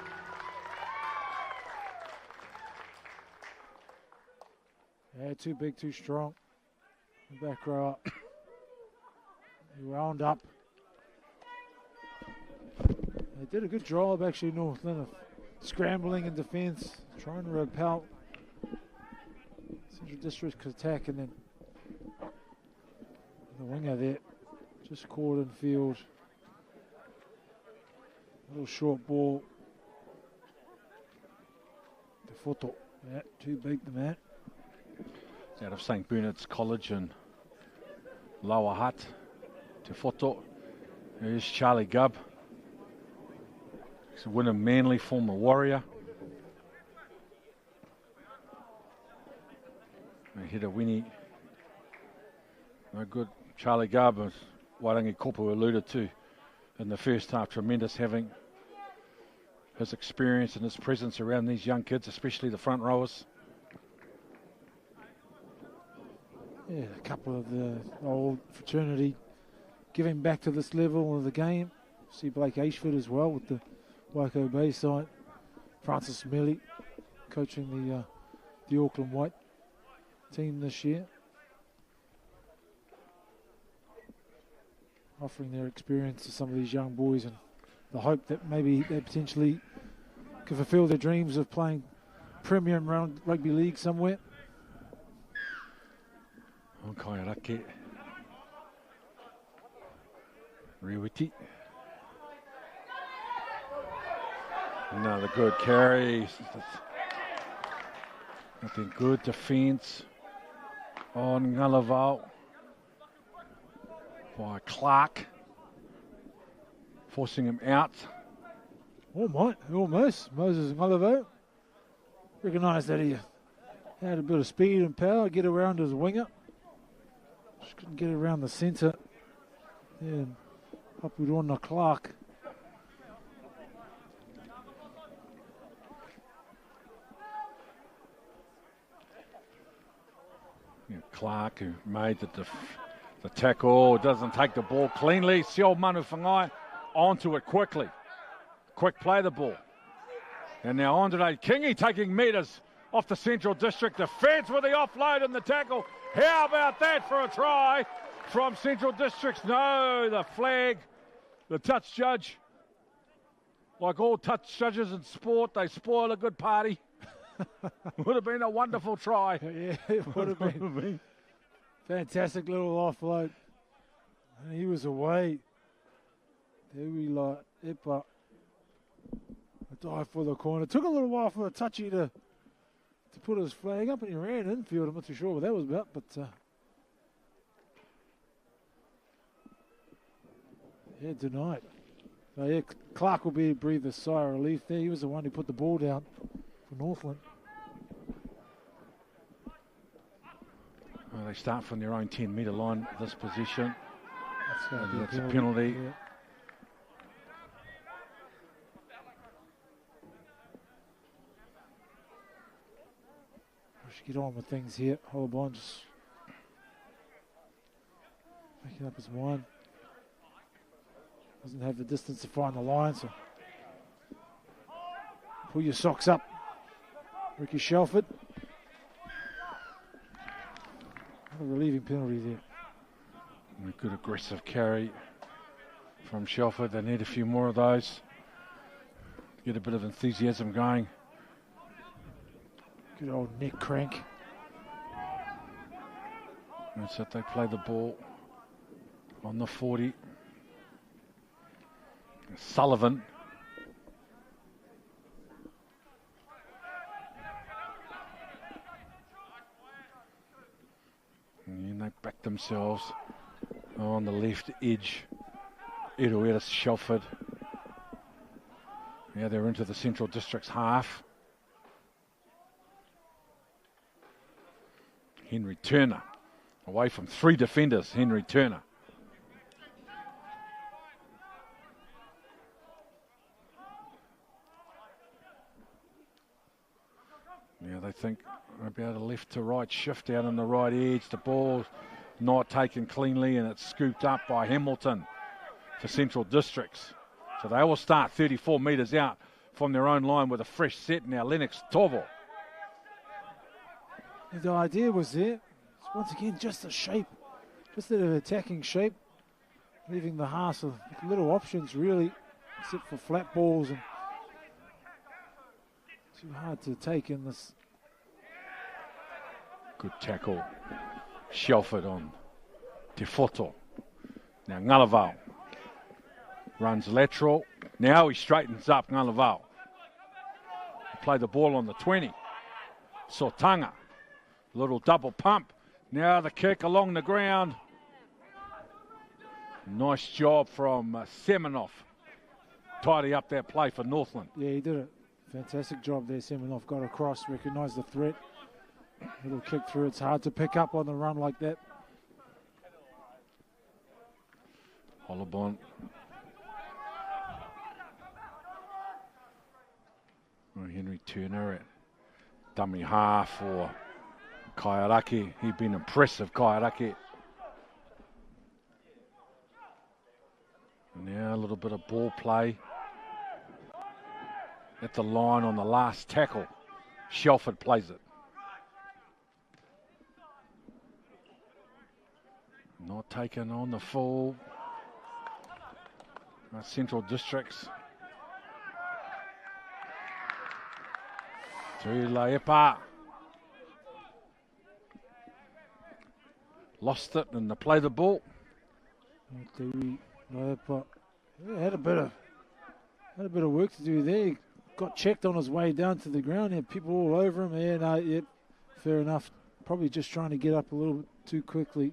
Yeah, too big, too strong. Back row up. He wound up. did a good job actually, Northland, of scrambling in defence, trying to repel Central District's attack, and then the winger there just caught in field. A little short ball. The photo, yeah, too big the man. It's out of St. Bernard's College in Lower Hutt. Te Whoto. Here's Charlie Gubb. He's a winner Manly, former Warrior. They hit a Winnie. No good. Charlie Gubb, as Wairangi Kopu alluded to in the first half, tremendous, having his experience and his presence around these young kids, especially the front rowers. Yeah, a couple of the old fraternity giving back to this level of the game. See Blake Ashford as well with the Waikato Bay side. Francis Melly coaching the Auckland White team this year, offering their experience to some of these young boys, and the hope that maybe they potentially can fulfill their dreams of playing premium round rugby league somewhere. Okay, Rake. Riwiti. Another good carry. Nothing good defence on Ngalavau by Clark, forcing him out. Almost. Moses Ngalavau recognised that he had a bit of speed and power, get around his winger. Just couldn't get around the centre. Yeah, and up with on the Clark. Yeah, Clark, who made the tackle, doesn't take the ball cleanly. Sio Manu Whangai onto it quickly. Quick play the ball. And now Andre Kingi taking metres off the Central District defence with the offload and the tackle. How about that for a try from Central Districts? No, the flag, the touch judge. Like all touch judges in sport, they spoil a good party. Would have been a wonderful try. Yeah, it would have been. Fantastic little offload. And he was away. There we like Epa. A dive for the corner. Took a little while for a touchy to put his flag up, and he ran infield. I'm not too sure what that was about, but yeah, denied. So yeah, Clark will breathe a sigh of relief there. He was the one who put the ball down for Northland. Well, they start from their own 10-metre line, this position. That's a penalty. Yeah. We should get on with things here. Hollabon just making up his mind. Doesn't have the distance to find the line, so pull your socks up. Ricky Shelford. Another relieving penalty there. And a good aggressive carry from Shelford. They need a few more of those. Get a bit of enthusiasm going. Good old neck crank. That's it, they play the ball on the 40. Sullivan. And they back themselves on the left edge. Erueris Shelford. Yeah, they're into the Central District's half. Henry Turner. Away from three defenders, Henry Turner. Yeah, they think about a left to right shift out on the right edge. The ball not taken cleanly, and it's scooped up by Hamilton for Central Districts. So they will start 34 metres out from their own line with a fresh set now. Lennox Tovo. The idea was there. It's once again just a shape, just an attacking shape, leaving the Haas with little options really. except for flat balls, and too hard to take in this. Good tackle. Shelford on Te Whoto. Now Ngalavau runs lateral. Now he straightens up Ngalavau. Play the ball on the 20. Sotanga. Little double pump. Now the kick along the ground. Nice job from Seminoff. Tidy up that play for Northland. Yeah, he did a fantastic job there. Seminoff got across, recognised the threat. Little kick through. It's hard to pick up on the run like that. Hollabon. Henry Turner at dummy half for Kaiaraki. He'd been impressive, Kaiaraki. Now a little bit of ball play at the line on the last tackle. Shelford plays it. Not taken on the full. Central Districts. Tui Laepa. Lost it and they play the ball. Tui Laepa had a bit of work to do there. He got checked on his way down to the ground. He had people all over him. Yeah, no, yep, fair enough. Probably just trying to get up a little bit too quickly.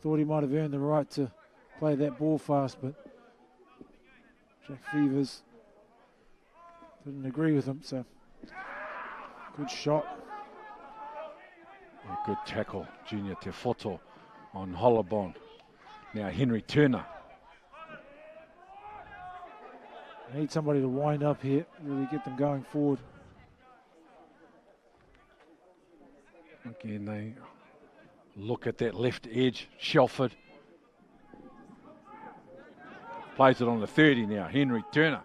Thought he might have earned the right to play that ball fast, but Jack Fevers didn't agree with him, so good shot. A good tackle, Junior Te Whoto on Hollabon. Now Henry Turner. Need somebody to wind up here, really get them going forward. Again, they look at that left edge. Shelford plays it on the 30 now. Henry Turner.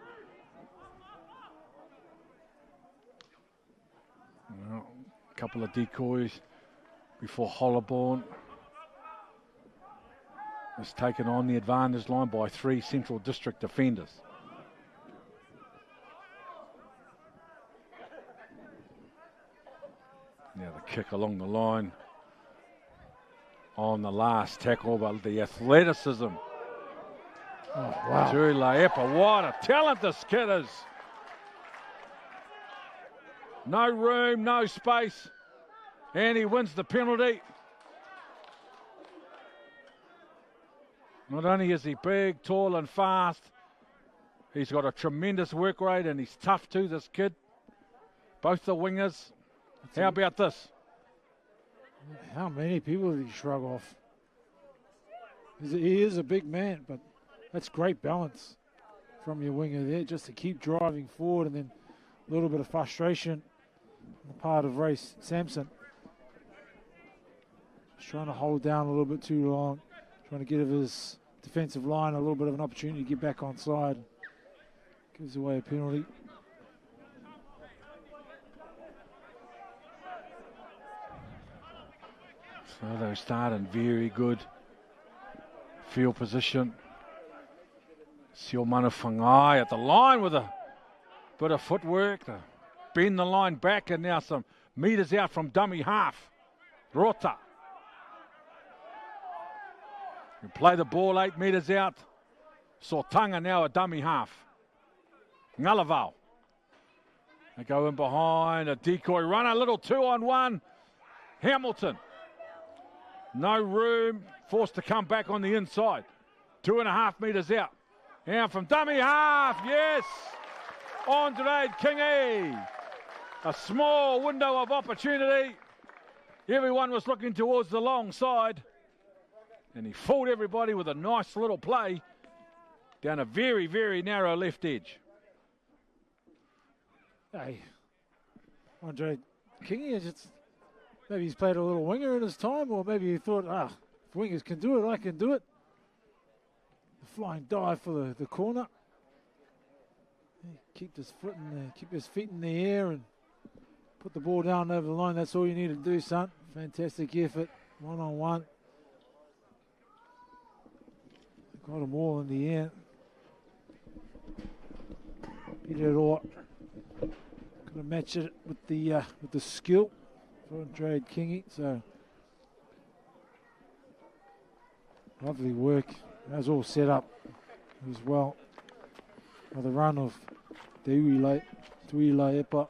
Well, a couple of decoys before Hollabon is taken on the advantage line by 3 Central District defenders. Now the kick along the line on the last tackle, but the athleticism. Oh, wow. Tui Laepa, what a talent this kid is. No room, no space, and he wins the penalty. Not only is he big, tall and fast, he's got a tremendous work rate and he's tough too, this kid. Both the wingers. How about this? How many people did he shrug off? He is a big man, but that's great balance from your winger there, just to keep driving forward, and then a little bit of frustration on the part of Ray Sampson. Just trying to hold down a little bit too long, trying to give his defensive line a little bit of an opportunity to get back on side. Gives away a penalty. So they start in very good field position. Siomana Whangai at the line with a bit of footwork to bend the line back, and now some metres out from dummy half. Rota. You play the ball 8 metres out. Sotanga now a dummy half. Ngalavau. They go in behind, a decoy runner, a little 2-on-1. Hamilton. No room, forced to come back on the inside. 2.5 metres out. And from dummy half, yes, Andre Kingi. A small window of opportunity. Everyone was looking towards the long side. And he fooled everybody with a nice little play down a very, very narrow left edge. Hey, Andre Kingi is just... Maybe he's played a little winger in his time, or maybe he thought, if wingers can do it, I can do it. The flying dive for the corner. Keep his foot in there, keep his feet in the air and put the ball down over the line. That's all you need to do, son. Fantastic effort, 1-on-1. Got them all in the air. beat it all. Gonna match it with the skill for Andre Kingy. So lovely work. That was all set up as well by the run of Tuila Epa.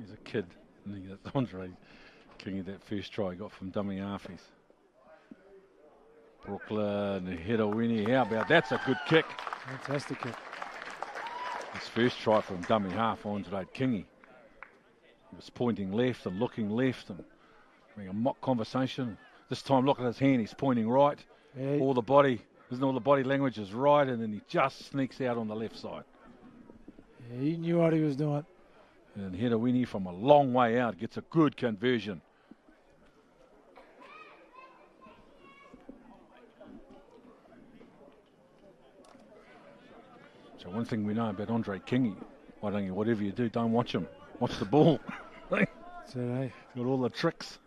He's a kid. That's Andre Kingy, that first try he got from dummy halfies. Brooklyn, header Winnie. How about that's a good kick? Fantastic kick. His first try from dummy half, Andre Kingy. He was pointing left and looking left and having a mock conversation. This time, look at his hand, he's pointing right. Yeah. All the body language is right, and then he just sneaks out on the left side. Yeah, he knew what he was doing. And header Winnie from a long way out gets a good conversion. So one thing we know about Andre Kingy, whatever you do, don't watch him. Watch the ball. So, hey, Got all the tricks.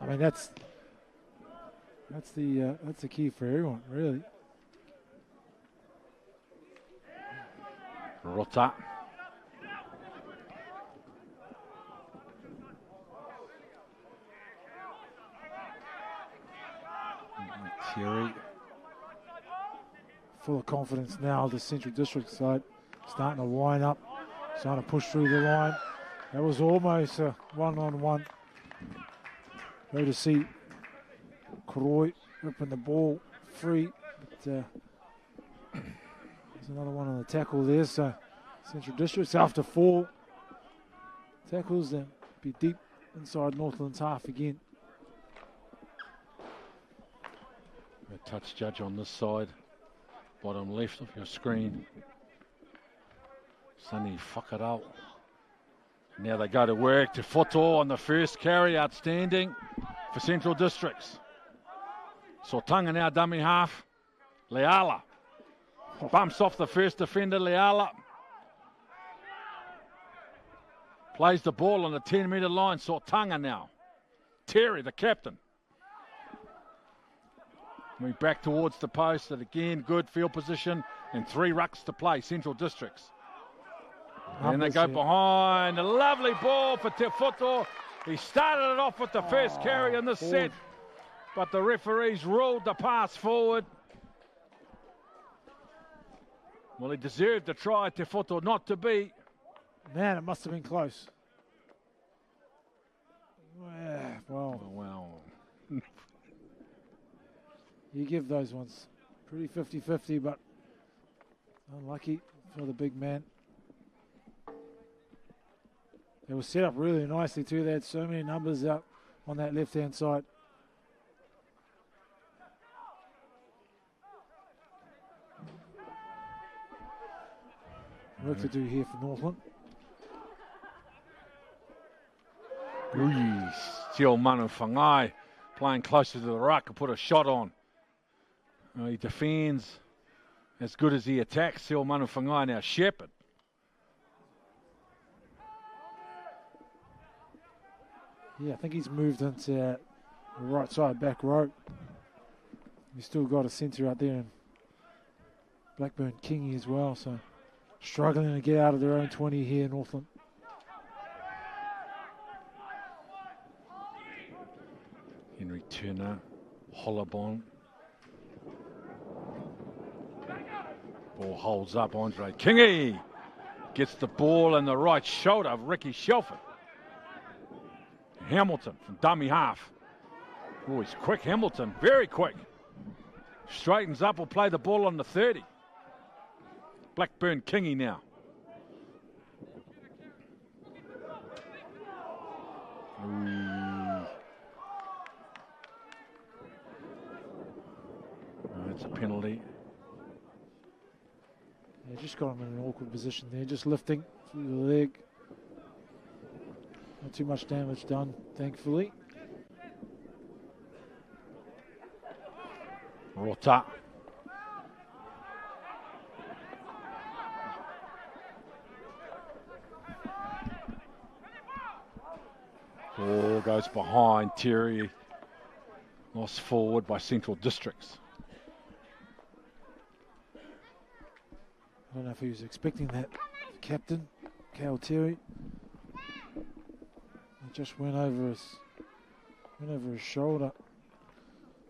I mean, that's the key for everyone, really. Rota. Thierry. Full of confidence now, the Central District side starting to wind up, starting to push through the line. That was almost a one-on-one. Go to see Kroy ripping the ball free, but there's another one on the tackle there. So Central District's after 4 tackles, then be deep inside Northland's half again. A touch judge on this side, bottom left of your screen. Sonny Whakaral. Now they go to work to Foto on the first carry, outstanding for Central Districts. Sortanga now dummy half. Leala bumps off the first defender, Leala. Plays the ball on the 10-metre line, Sortanga now. Terry, the captain. Moving back towards the post, and again, good field position, and 3 rucks to play, Central Districts. And they go behind, a lovely ball for Te Whoto. He started it off with the first carry in this set, but the referees ruled the pass forward. Well, he deserved to try, Te Whoto, not to be. Man, it must have been close. Well, Oh, wow. you give those ones pretty 50-50, but unlucky for the big man. They were set up really nicely too. They had so many numbers out on that left-hand side. Work to do here for Northland. Still Manu Whangai playing closer to the ruck and put a shot on. He defends as good as he attacks. Still Manu Whangai now Shepherd. Yeah, I think he's moved into the right side back row. He's still got a centre out there in Blackburn Kingy as well, so struggling to get out of their own 20 here, Northland. Henry Turner, Hollabon. Ball holds up, Andre Kingy gets the ball in the right shoulder of Ricky Shelford. Hamilton from dummy half. Oh, he's quick, Hamilton, very quick. Straightens up, will play the ball on the 30. Blackburn Kingy now. It's a penalty. Yeah, just got him in an awkward position there, just lifting through the leg. Not too much damage done, thankfully. Rota. Ball goes behind Terry. Lost forward by Central Districts. if he was expecting that. Captain, Cal Terry. He just went over his shoulder.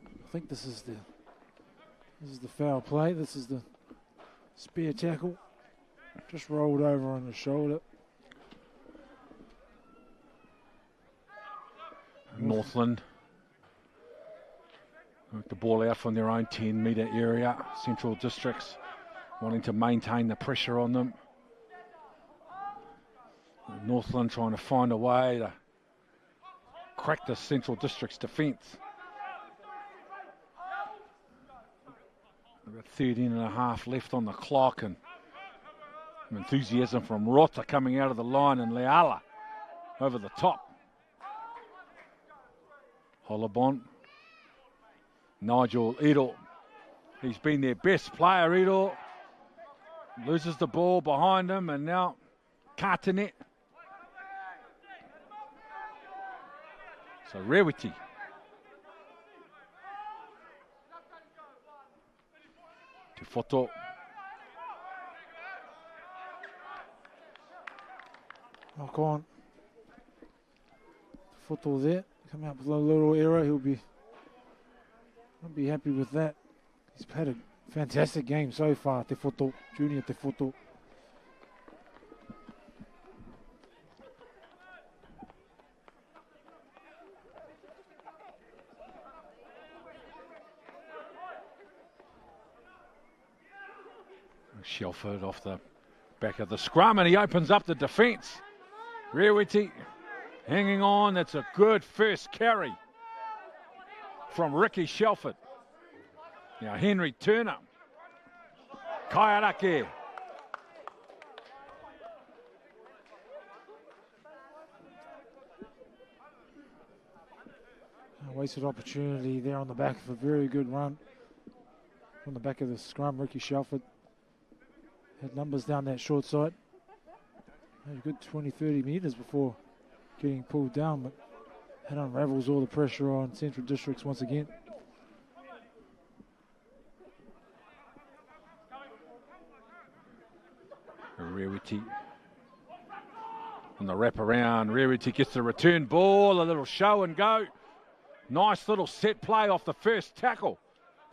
I think this is the foul play. This is the spear tackle. Just rolled over on the shoulder. Northland. With the ball out from their own 10-metre area. Central Districts wanting to maintain the pressure on them. Northland trying to find a way to crack the Central District's defence. About 13 and a half left on the clock, and enthusiasm from Rota coming out of the line, and Leala over the top. Hollabon. Nigel Edel. He's been their best player, Edel. Loses the ball behind him, and now Cartanet. So Rewiti. Te Whoto. Knock on. Whoto there. Come out with a little error. He'll be happy with that. He's had a fantastic game so far, Te Whoto, Junior Te Whoto. Shelford off the back of the scrum, and he opens up the defence. Rewiti hanging on. That's a good first carry from Ricky Shelford. Now Henry Turner. Kaiarake. A wasted opportunity there on the back of a very good run. On the back of the scrum, Ricky Shelford had numbers down that short side. Had a good 20-30 metres before getting pulled down, but that unravels all the pressure on Central Districts once again. Rewiti on the wrap around. Rewiti gets the return ball, a little show and go. Nice little set play off the first tackle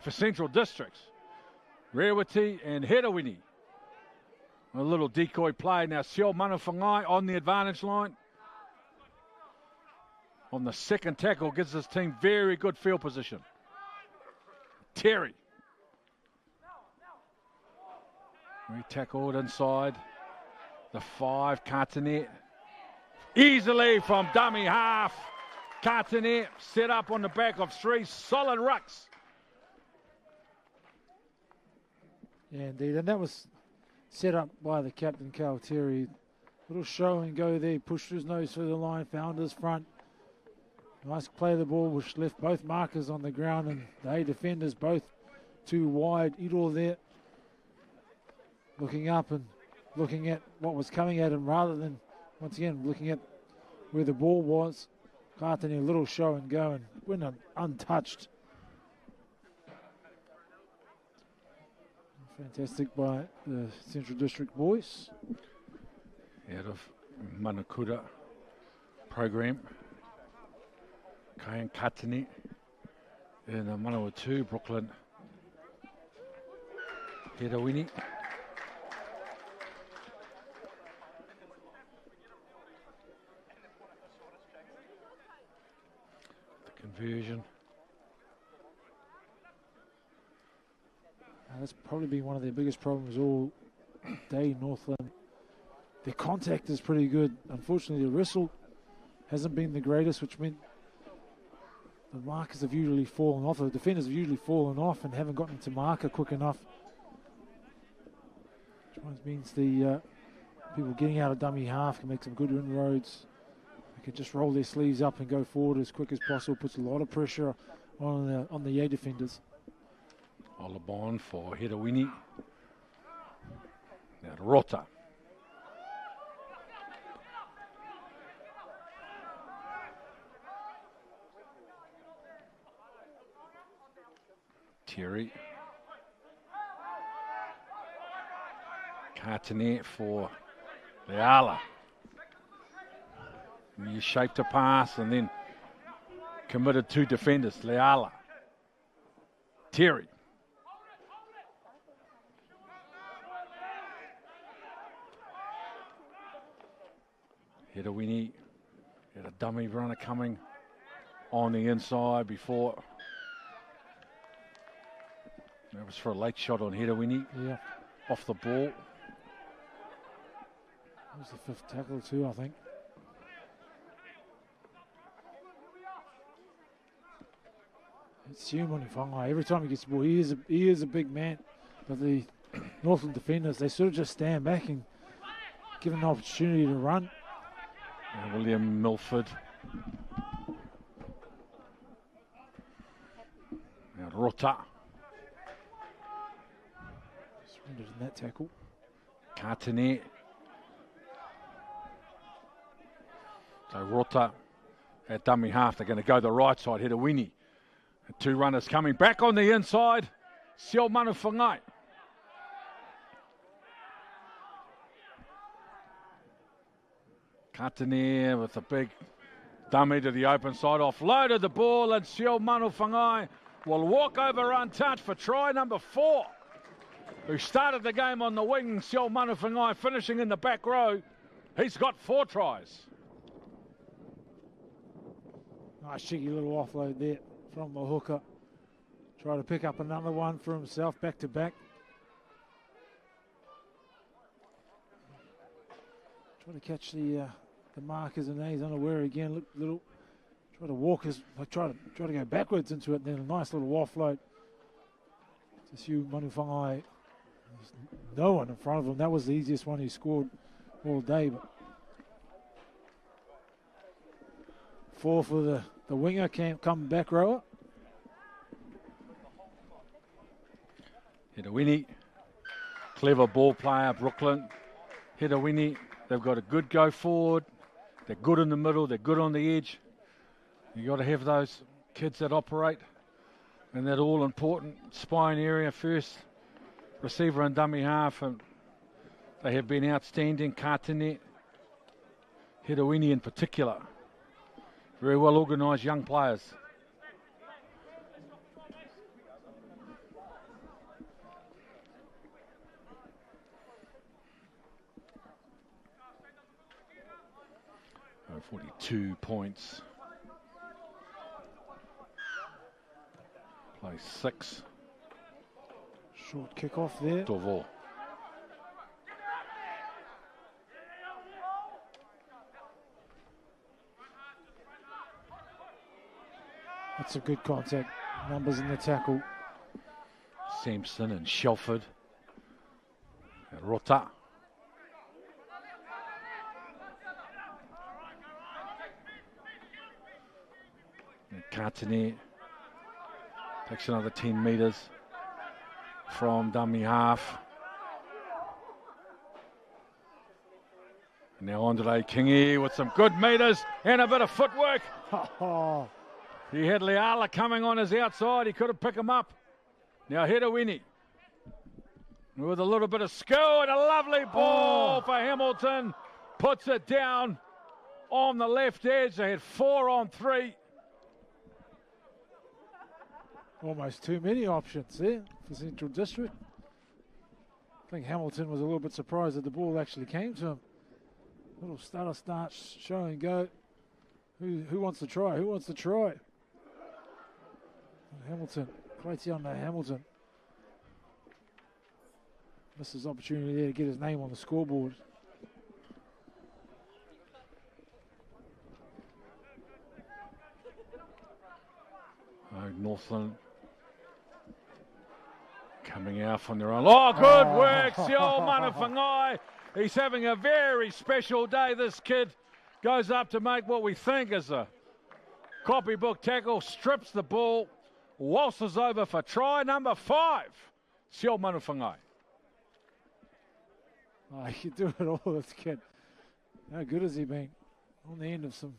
for Central Districts. Rewiti and Hedawini. A little decoy play. Now Siol Manawhangai on the advantage line. On the second tackle, gives his team very good field position. Terry. Re-tackled inside. The 5, Cartanet. Easily from dummy half. Cartanet set up on the back of 3. Solid rucks. Yeah, indeed. And that was set up by the captain, Cal Terry. Little show and go there. Pushed his nose through the line. Found his front. Nice play of the ball, which left both markers on the ground, and the A defenders both too wide. Idor there looking up and looking at what was coming at him rather than, once again, looking at where the ball was. Cartony, a little show and go, and went untouched. Fantastic by the Central District boys. Out of Manakura program. Kayan Katani in the Manawa 2, Brooklyn. Hedawini. The conversion. That's probably been one of their biggest problems all day, Northland. Their contact is pretty good. Unfortunately, the wrestle hasn't been the greatest, which meant the markers have usually fallen off. The defenders have usually fallen off and haven't gotten to marker quick enough. Which means the people getting out of dummy half can make some good inroads. They can just roll their sleeves up and go forward as quick as possible. Puts a lot of pressure on the A defenders. Olabon for Hedawini. Now Rota. Terry. Cartonet for Leala. You shaped a pass and then committed 2 defenders. Leala. Terry. Hedawini had a dummy runner coming on the inside before. That was for a late shot on Hedawini. Yeah. Off the ball. That was the 5th tackle too, I think. It's human Whangai. Every time he gets the ball, he is a big man. But the Northland defenders, they sort of just stand back and give him an opportunity to run. And William Milford. Now Rota. Surrendered in that tackle. Cartonet. So Rota at dummy half. They're going to go the right side. Hedawini. 2 runners coming back on the inside. Sio Manu Whangai. Cartonet with a big dummy to the open side. Offloaded the ball and Sio Manu Whangai will walk over untouched for try number 4. Who started the game on the wing. Sio Manu Whangai finishing in the back row. He's got 4 tries. Nice cheeky little offload there from the hooker. Try to pick up another one for himself, back to back. Try to catch the markers and he's unaware again. Look, little. Try to walk his. Try to go backwards into it. And then a nice little offload to Sio Manu Whangai. There's no one in front of him. That was the easiest one he scored all day. But 4 for the winger, can't come back rower. Hedawini, clever ball player, Brooklyn. Hedawini, they've got a good go forward. They're good in the middle, they're good on the edge. You've got to have those kids that operate in that all-important spine area first. Receiver and dummy half, and they have been outstanding. Cartonet, Hedawini in particular. Very well organised young players. Oh, 42 points. Play 6. Short kick off there. Dovo. That's a good contact. Numbers in the tackle. Sampson and Shelford. And Rota. And Cartonet takes another 10 metres from dummy half. And now Andre Kingi with some good metres and a bit of footwork. He had Leala coming on his outside. He could have picked him up. Now Hedawini with a little bit of skill and a lovely ball for Hamilton. Puts it down on the left edge. They had 4 on 3. Almost too many options there for Central District. I think Hamilton was a little bit surprised that the ball actually came to him. Little stutter start, show and go. Who wants to try? Who wants to try? Hamilton, Clayton Hamilton. Missed his opportunity there to get his name on the scoreboard. Northland coming out from their own. Oh, good work, Sio Manu Whangai. He's having a very special day, this kid. Goes up to make what we think is a copybook tackle, strips the ball, waltzes over for try number 5. Sio Manu Whangai. Oh, he can do it all, this kid. How good has he been? On the end of some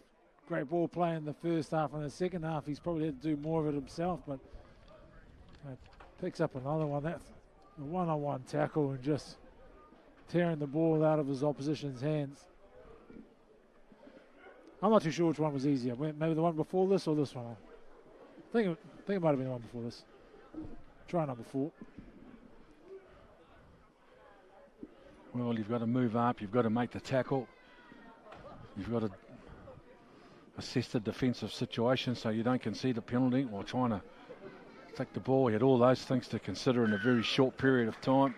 great ball play in the first half. In the second half, he's probably had to do more of it himself, but picks up another one. That's a one-on-one tackle and just tearing the ball out of his opposition's hands. I'm not too sure which one was easier. Maybe the one before this or this one. I think it might have been the one before this. Try number 4. Well, you've got to move up. You've got to make the tackle. You've got to assess the defensive situation so you don't concede a penalty while trying to take the ball. He had all those things to consider in a very short period of time.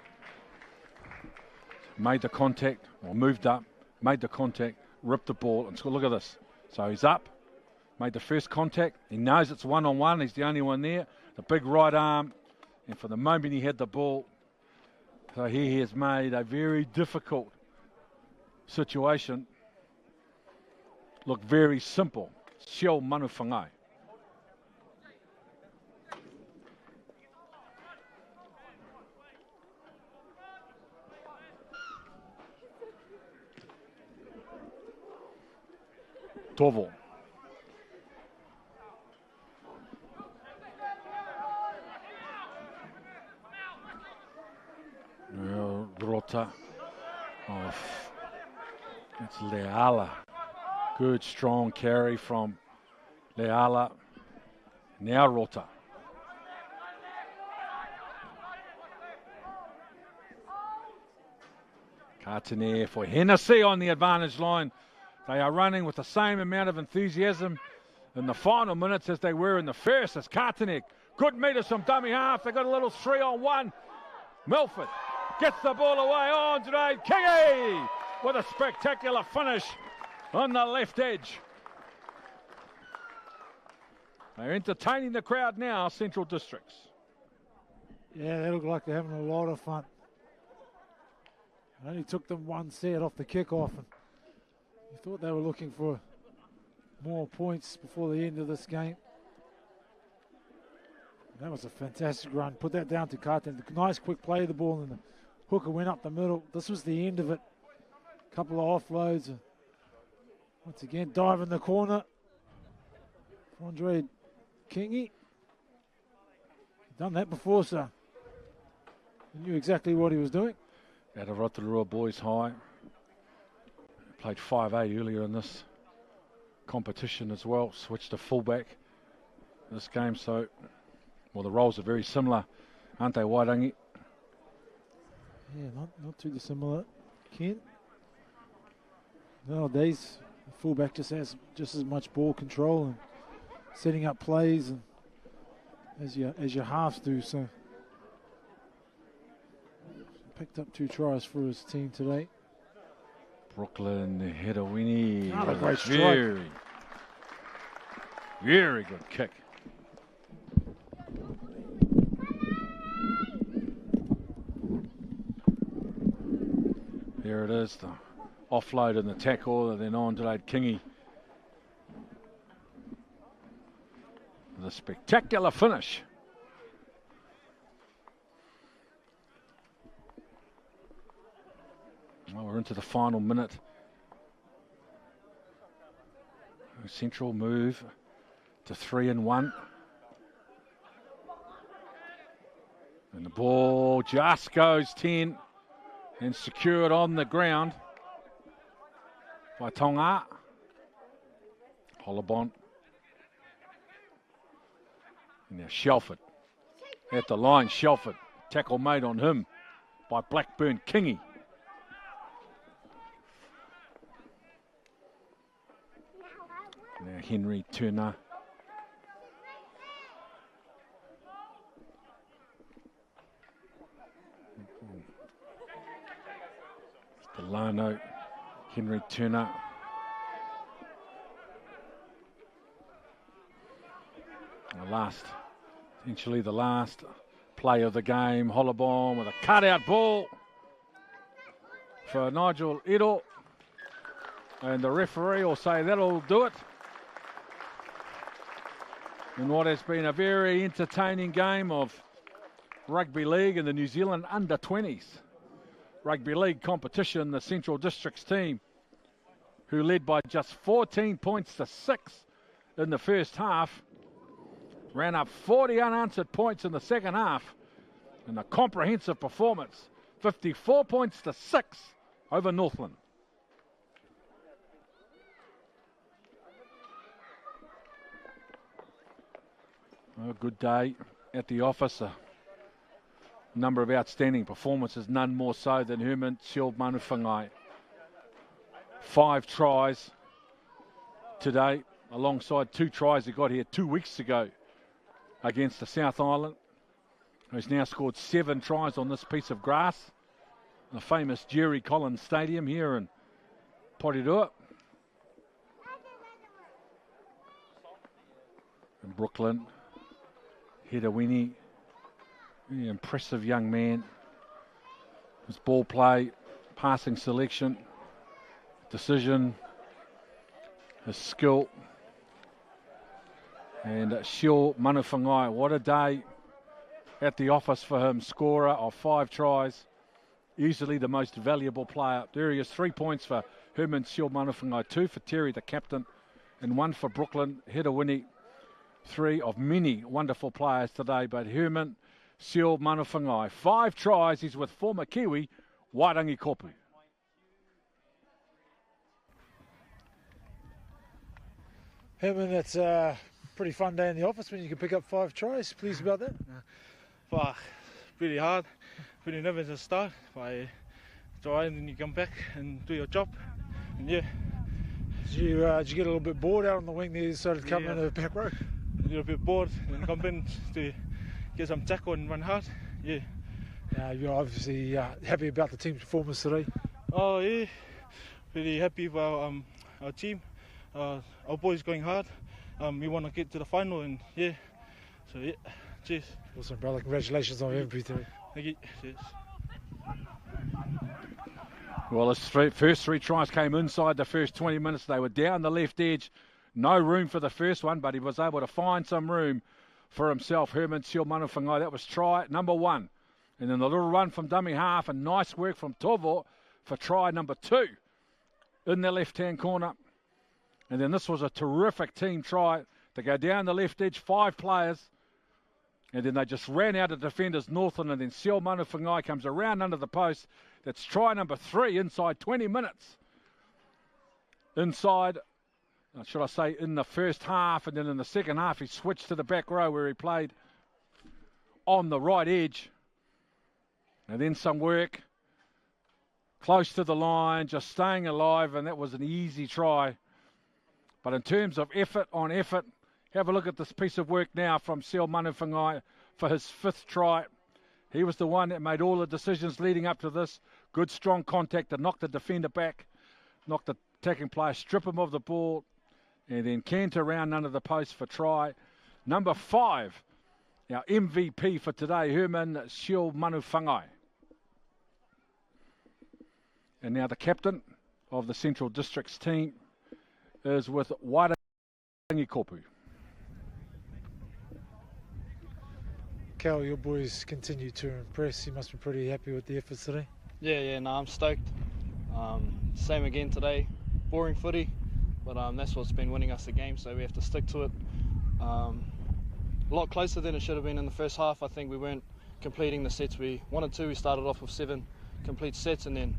Made the contact, or moved up, made the contact, ripped the ball, and look at this. So he's up, made the first contact. He knows it's one-on-one. He's the only one there. The big right arm, and for the moment he had the ball. So he has made a very difficult situation look very simple. Shell Manuwhangai. Tovo. Rota. It's Leala. Good strong carry from Leala. Now Rota. Cartanier for Hennessy on the advantage line. They are running with the same amount of enthusiasm in the final minutes as they were in the first. As Cartanier, good meters from dummy half. They got a little 3-on-1. Milford gets the ball away. Andre Kingy with a spectacular finish on the left edge. They're entertaining the crowd now, Central Districts. Yeah, they look like they're having a lot of fun. It only took them one set off the kickoff, and you thought they were looking for more points before the end of this game. That was a fantastic run. Put that down to Carton. Nice quick play of the ball, and the hooker went up the middle. This was the end of it. Couple of offloads. Once again, dive in the corner. Andre Kingy. Done that before, so he knew exactly what he was doing. Out of Rotorua Boys High. Played 5A earlier in this competition as well. Switched to fullback this game, so well, the roles are very similar, aren't they, Wairangi? Yeah, not too dissimilar, Ken. Nowadays, the fullback just has just as much ball control and setting up plays and as your halves do. So picked up 2 tries for his team today. Brooklyn Hedawini. Not a great strike. Very good kick. There it is, the offload and the tackle, and then Andre Kingy. The spectacular finish. Well, we're into the final minute. Central move to 3-1. And the ball just goes 10 and secured on the ground by Tonga. Hollabont. And now Shelford at the line. Shelford, tackle made on him by Blackburn Kingy. Now Henry Turner. Delano, Henry Turner. Essentially the last play of the game. Hollabon with a cutout ball for Nigel Edo. And the referee will say that'll do it. In what has been a very entertaining game of rugby league in the New Zealand under-20s rugby league competition, the Central Districts team, who led by just 14 points to 6 in the first half, ran up 40 unanswered points in the second half, and a comprehensive performance 54 points to 6 over Northland. A good day at the office. A number of outstanding performances, none more so than Herman Shield Manuwhangai. 5 tries today, alongside 2 tries he got here 2 weeks ago against the South Island, who's now scored 7 tries on this piece of grass, the famous Jerry Collins Stadium here in Porirua. In Brooklyn, Hedawini, very impressive young man. His ball play, passing selection, decision, his skill. And Shield Manuwhangai, what a day at the office for him. Scorer of 5 tries, easily the most valuable player. There he is, 3 points for Herman Shield Manuwhangai, 2 for Terry, the captain, and 1 for Brooklyn, Hedawini. 3 of many wonderful players today, but Herman Shield Manuwhangai, 5 tries. He's with former Kiwi, Wairangi Kopu. Herman, that's a pretty fun day in the office when you can pick up 5 tries. Pleased about that? Pretty hard, pretty nervous at the start. I try and then you come back and do your job. And yeah. Did you get a little bit bored out on the wing there? You started coming into the back row? A little bit bored and come in to get some tackle and run hard. Yeah. You're obviously happy about the team's performance today. Oh yeah, pretty happy about our team. Our boys going hard. We want to get to the final and yeah. So yeah, cheers. Awesome, brother. Congratulations on everything. Thank you. Cheers. Well, his first 3 tries came inside the first 20 minutes. They were down the left edge. No room for the first one, but he was able to find some room for himself. Herman Shield Manuwhangai, that was try number 1. And then the little run from dummy half, and nice work from Tovo for try number 2 in the left-hand corner. And then this was a terrific team try to go down the left edge, 5 players. And then they just ran out of defenders, Northland, and then Shield Manuwhangai comes around under the post. That's try number 3 inside 20 minutes. Inside, should I say, in the first half, and then in the second half, he switched to the back row where he played on the right edge. And then some work close to the line, just staying alive, and that was an easy try. But in terms of effort on effort, have a look at this piece of work now from Shield Manuwhangai for his 5th try. He was the one that made all the decisions leading up to this. Good, strong contact to knock the defender back, knock the attacking player, strip him of the ball, and then canter around under the post for try number 5. Our MVP for today, Herman Shield Manuwhangai. And now the captain of the Central Districts team is with Wairangi Kopu. Cal, your boys continue to impress. You must be pretty happy with the efforts today. Yeah, no, I'm stoked. Same again today. Boring footy, but that's what's been winning us the game, so we have to stick to it. A lot closer than it should have been in the first half. I think we weren't completing the sets we wanted to. We started off with 7 complete sets and then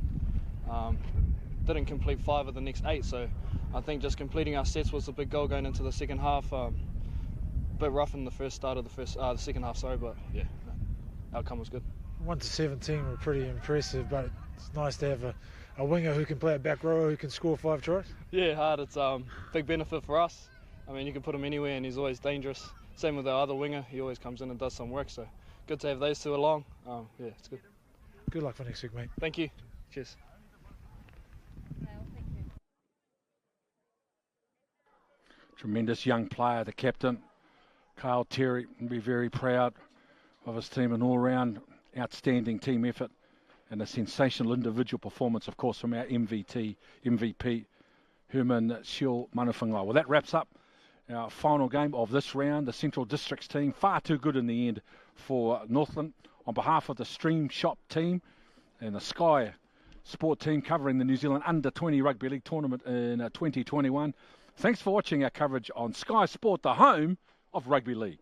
didn't complete 5 of the next 8, so I think just completing our sets was the big goal going into the second half. Bit rough in the the second half, but yeah, outcome was good. 1 to 17 were pretty impressive, but it's nice to have a winger who can play a back row who can score 5 tries. Yeah, hard. It's big benefit for us. I mean, you can put him anywhere and he's always dangerous. Same with our other winger, he always comes in and does some work, so good to have those 2 along. Yeah, it's good. Good luck for next week, mate. Thank you. Cheers. Tremendous young player, the captain, Kyle Terry, will be very proud of his team, an all-round outstanding team effort and a sensational individual performance, of course, from our MVP, Herman Shield Manuwhangai. Well, that wraps up our final game of this round. The Central Districts team, far too good in the end for Northland. On behalf of the Stream Shop team and the Sky Sport team covering the New Zealand Under-20 Rugby League tournament in 2021, thanks for watching our coverage on Sky Sport, the home of Rugby League.